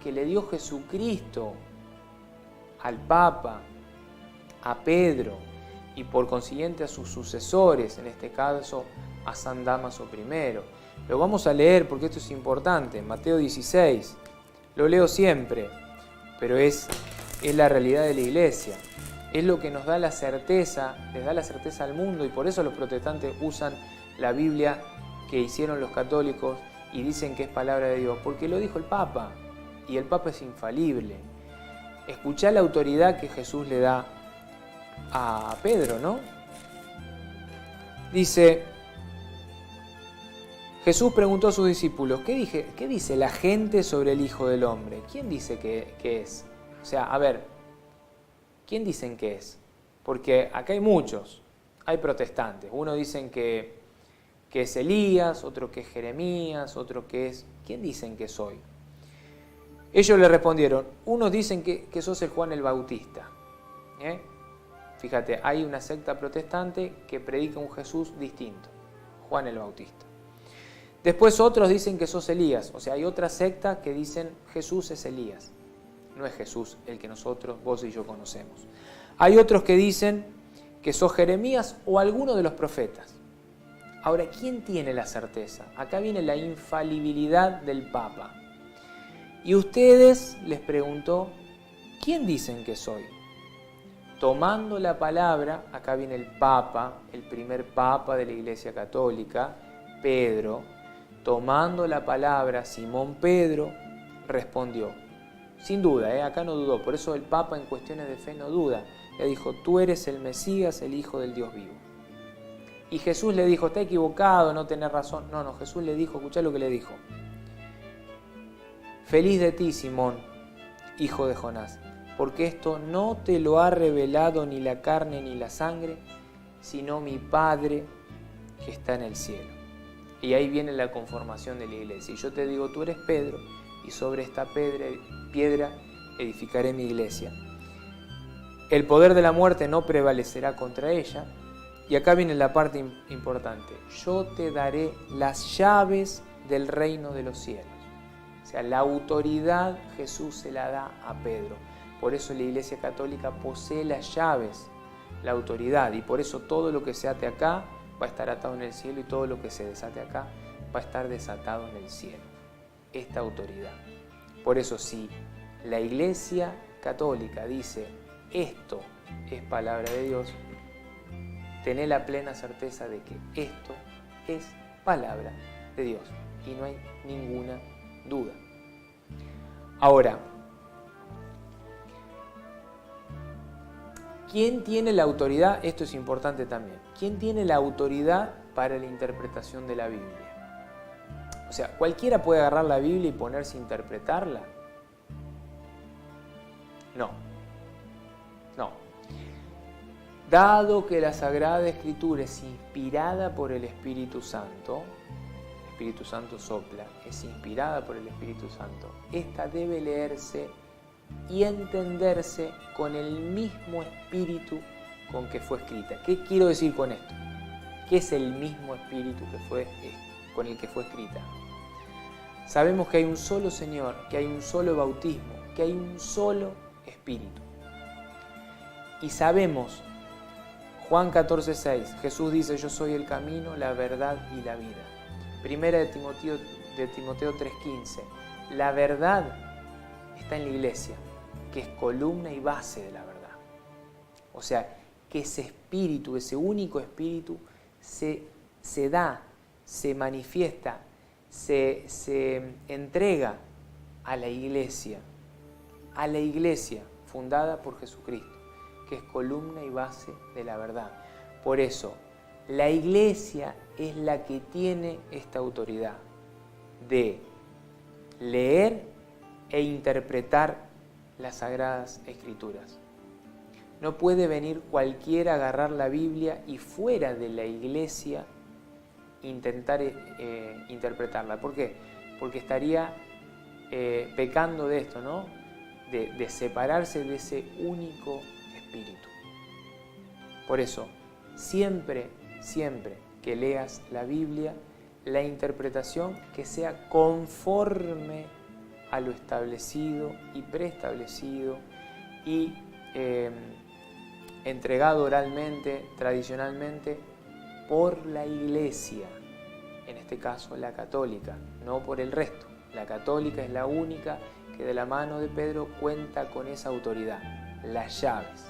que le dio Jesucristo al Papa, a Pedro y por consiguiente a sus sucesores, en este caso a San Dámaso I. Lo vamos a leer porque esto es importante, Mateo 16, lo leo siempre, pero es la realidad de la Iglesia, es lo que nos da la certeza, les da la certeza al mundo y por eso los protestantes usan la Biblia que hicieron los católicos y dicen que es palabra de Dios, porque lo dijo el Papa, y el Papa es infalible. Escuchá la autoridad que Jesús le da a Pedro, ¿no? Dice, Jesús preguntó a sus discípulos, ¿qué dice la gente sobre el Hijo del Hombre? ¿Quién dice que es? O sea, a ver, ¿quién dicen que es? Porque acá hay muchos, hay protestantes, unos dicen que es Elías, otro que es Jeremías, otro que es... ¿Quién dicen que soy? Ellos le respondieron, unos dicen que sos el Juan el Bautista. Fíjate, hay una secta protestante que predica un Jesús distinto, Juan el Bautista. Después otros dicen que sos Elías, o sea, hay otra secta que dicen Jesús es Elías. No es Jesús el que nosotros, vos y yo conocemos. Hay otros que dicen que sos Jeremías o alguno de los profetas. Ahora, ¿quién tiene la certeza? Acá viene la infalibilidad del Papa. Y ustedes, les preguntó, ¿quién dicen que soy? Tomando la palabra, acá viene el Papa, el primer Papa de la Iglesia Católica, Pedro, tomando la palabra, Simón Pedro respondió, sin duda, acá no dudó. Por eso el Papa en cuestiones de fe no duda. Le dijo, tú eres el Mesías, el Hijo del Dios vivo. Y Jesús le dijo, está equivocado, no tenés razón. No, Jesús le dijo, escuchá lo que le dijo. Feliz de ti, Simón, hijo de Jonás, porque esto no te lo ha revelado ni la carne ni la sangre, sino mi Padre que está en el cielo. Y ahí viene la conformación de la iglesia. Y yo te digo, tú eres Pedro, y sobre esta piedra edificaré mi iglesia. El poder de la muerte no prevalecerá contra ella. Y acá viene la parte importante. Yo te daré las llaves del reino de los cielos. O sea, la autoridad Jesús se la da a Pedro. Por eso la Iglesia Católica posee las llaves, la autoridad. Y por eso todo lo que se ate acá va a estar atado en el cielo y todo lo que se desate acá va a estar desatado en el cielo. Esta autoridad. Por eso si la Iglesia Católica dice esto es palabra de Dios, tené la plena certeza de que esto es palabra de Dios y no hay ninguna duda. Ahora, ¿quién tiene la autoridad? Esto es importante también. ¿Quién tiene la autoridad para la interpretación de la Biblia? O sea, ¿cualquiera puede agarrar la Biblia y ponerse a interpretarla? No. Dado que la Sagrada Escritura es inspirada por el Espíritu Santo sopla, es inspirada por el Espíritu Santo, esta debe leerse y entenderse con el mismo espíritu con que fue escrita. ¿Qué quiero decir con esto? ¿Qué es el mismo espíritu con el que fue escrita? Sabemos que hay un solo Señor, que hay un solo bautismo, que hay un solo espíritu. Y sabemos, Juan 14:6, Jesús dice, yo soy el camino, la verdad y la vida. Primera de Timoteo 3:15, la verdad está en la iglesia, que es columna y base de la verdad. O sea, que ese espíritu, ese único espíritu, se da, se manifiesta, se entrega a la iglesia fundada por Jesucristo, que es columna y base de la verdad. Por eso, la iglesia es la que tiene esta autoridad de leer e interpretar las Sagradas Escrituras. No puede venir cualquiera a agarrar la Biblia y fuera de la iglesia intentar interpretarla. ¿Por qué? Porque estaría pecando de esto, ¿no? De separarse de ese único espíritu. Por eso, siempre que leas la Biblia, la interpretación que sea conforme a lo establecido y preestablecido y entregado oralmente, tradicionalmente, por la iglesia, en este caso la católica, no por el resto. La católica es la única que de la mano de Pedro cuenta con esa autoridad, las llaves.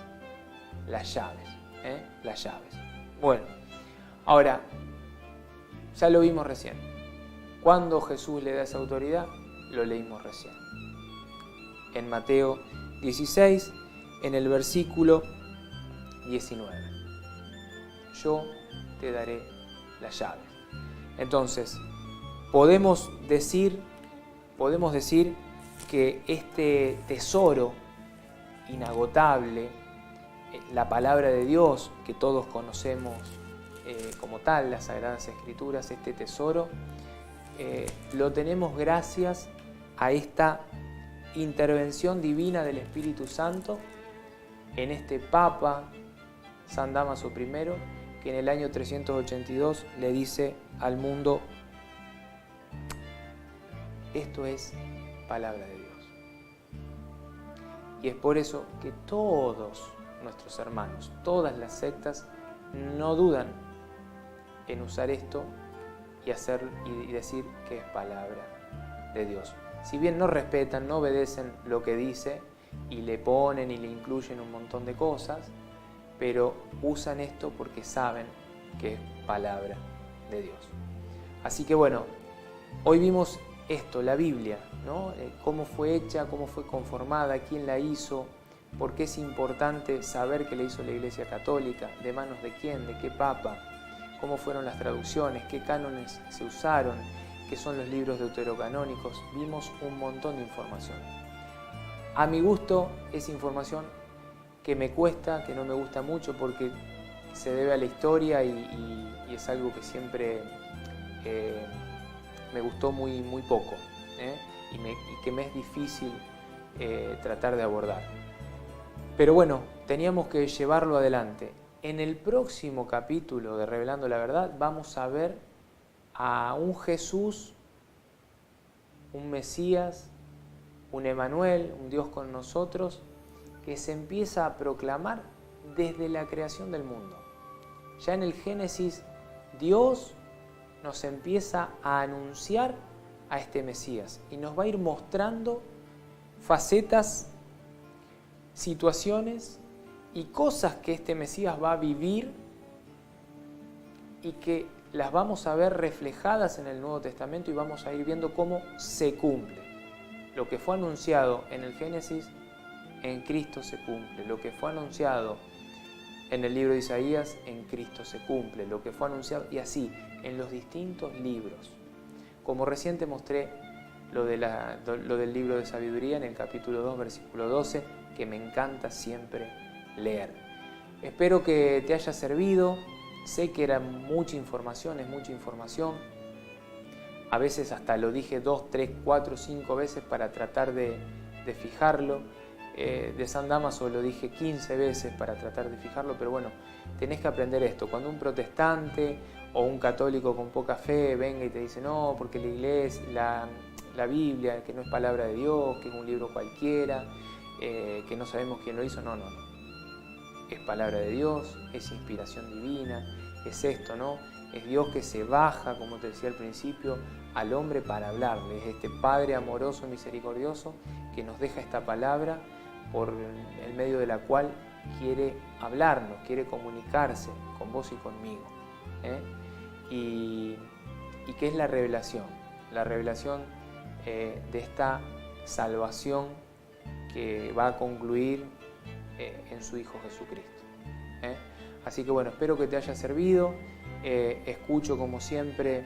Bueno, ahora, ya lo vimos recién. ¿Cuándo Jesús le da esa autoridad? Lo leímos recién. En Mateo 16, en el versículo 19. Yo te daré las llaves. Entonces, podemos decir que este tesoro inagotable, la palabra de Dios que todos conocemos como tal, las Sagradas Escrituras, este tesoro, lo tenemos gracias a esta intervención divina del Espíritu Santo en este Papa San Dámaso I, que en el año 382 le dice al mundo, esto es palabra de Dios. Y es por eso que todos nuestros hermanos, todas las sectas, no dudan en usar esto y decir que es palabra de Dios. Si bien no respetan, no obedecen lo que dice y le ponen y le incluyen un montón de cosas, pero usan esto porque saben que es palabra de Dios. Así que bueno, hoy vimos esto, la Biblia, ¿no? Cómo fue hecha, cómo fue conformada, quién la hizo, por qué es importante saber que la hizo la Iglesia Católica, de manos de quién, de qué papa, cómo fueron las traducciones, qué cánones se usaron, qué son los libros deuterocanónicos. Vimos un montón de información. A mi gusto es información que me cuesta, que no me gusta mucho porque se debe a la historia y es algo que siempre me gustó muy poco, y que me es difícil tratar de abordar. Pero bueno, teníamos que llevarlo adelante. En el próximo capítulo de Revelando la Verdad vamos a ver a un Jesús, un Mesías, un Emmanuel, un Dios con nosotros, que se empieza a proclamar desde la creación del mundo. Ya en el Génesis, Dios nos empieza a anunciar a este Mesías y nos va a ir mostrando facetas, situaciones y cosas que este Mesías va a vivir y que las vamos a ver reflejadas en el Nuevo Testamento y vamos a ir viendo cómo se cumple. Lo que fue anunciado en el Génesis, en Cristo se cumple. Lo que fue anunciado en el libro de Isaías, en Cristo se cumple. Lo que fue anunciado, y así, en los distintos libros. Como recién te mostré lo del libro de sabiduría en el capítulo 2, versículo 12, que me encanta siempre leer. Espero que te haya servido. Sé que era mucha información, es mucha información. A veces hasta lo dije 2, 3, 4, 5 veces para tratar de fijarlo. De San Dámaso lo dije 15 veces para tratar de fijarlo, pero bueno, tenés que aprender esto. Cuando un protestante o un católico con poca fe venga y te dice no, porque la iglesia, la Biblia, que no es palabra de Dios, que es un libro cualquiera, que no sabemos quién lo hizo, no. Es palabra de Dios, es inspiración divina, es esto, ¿no? Es Dios que se baja, como te decía al principio, al hombre para hablarle. Es este Padre amoroso y misericordioso que nos deja esta palabra por el medio de la cual quiere hablarnos, quiere comunicarse con vos y conmigo. Y que es la revelación de esta salvación que va a concluir en su Hijo Jesucristo. Así que bueno, espero que te haya servido. Escucho como siempre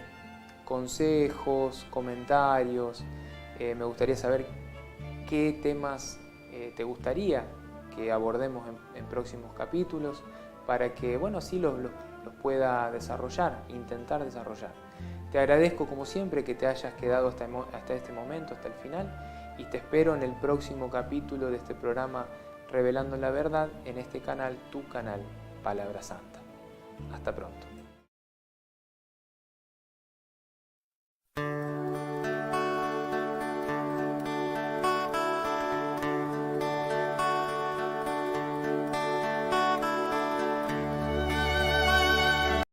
consejos, comentarios. Me gustaría saber qué temas te gustaría que abordemos en próximos capítulos para que, bueno, así los pueda desarrollar, intentar desarrollar. Te agradezco como siempre que te hayas quedado hasta este momento, hasta el final, y te espero en el próximo capítulo de este programa Revelando la Verdad en este canal, tu canal Palabra Santa. Hasta pronto.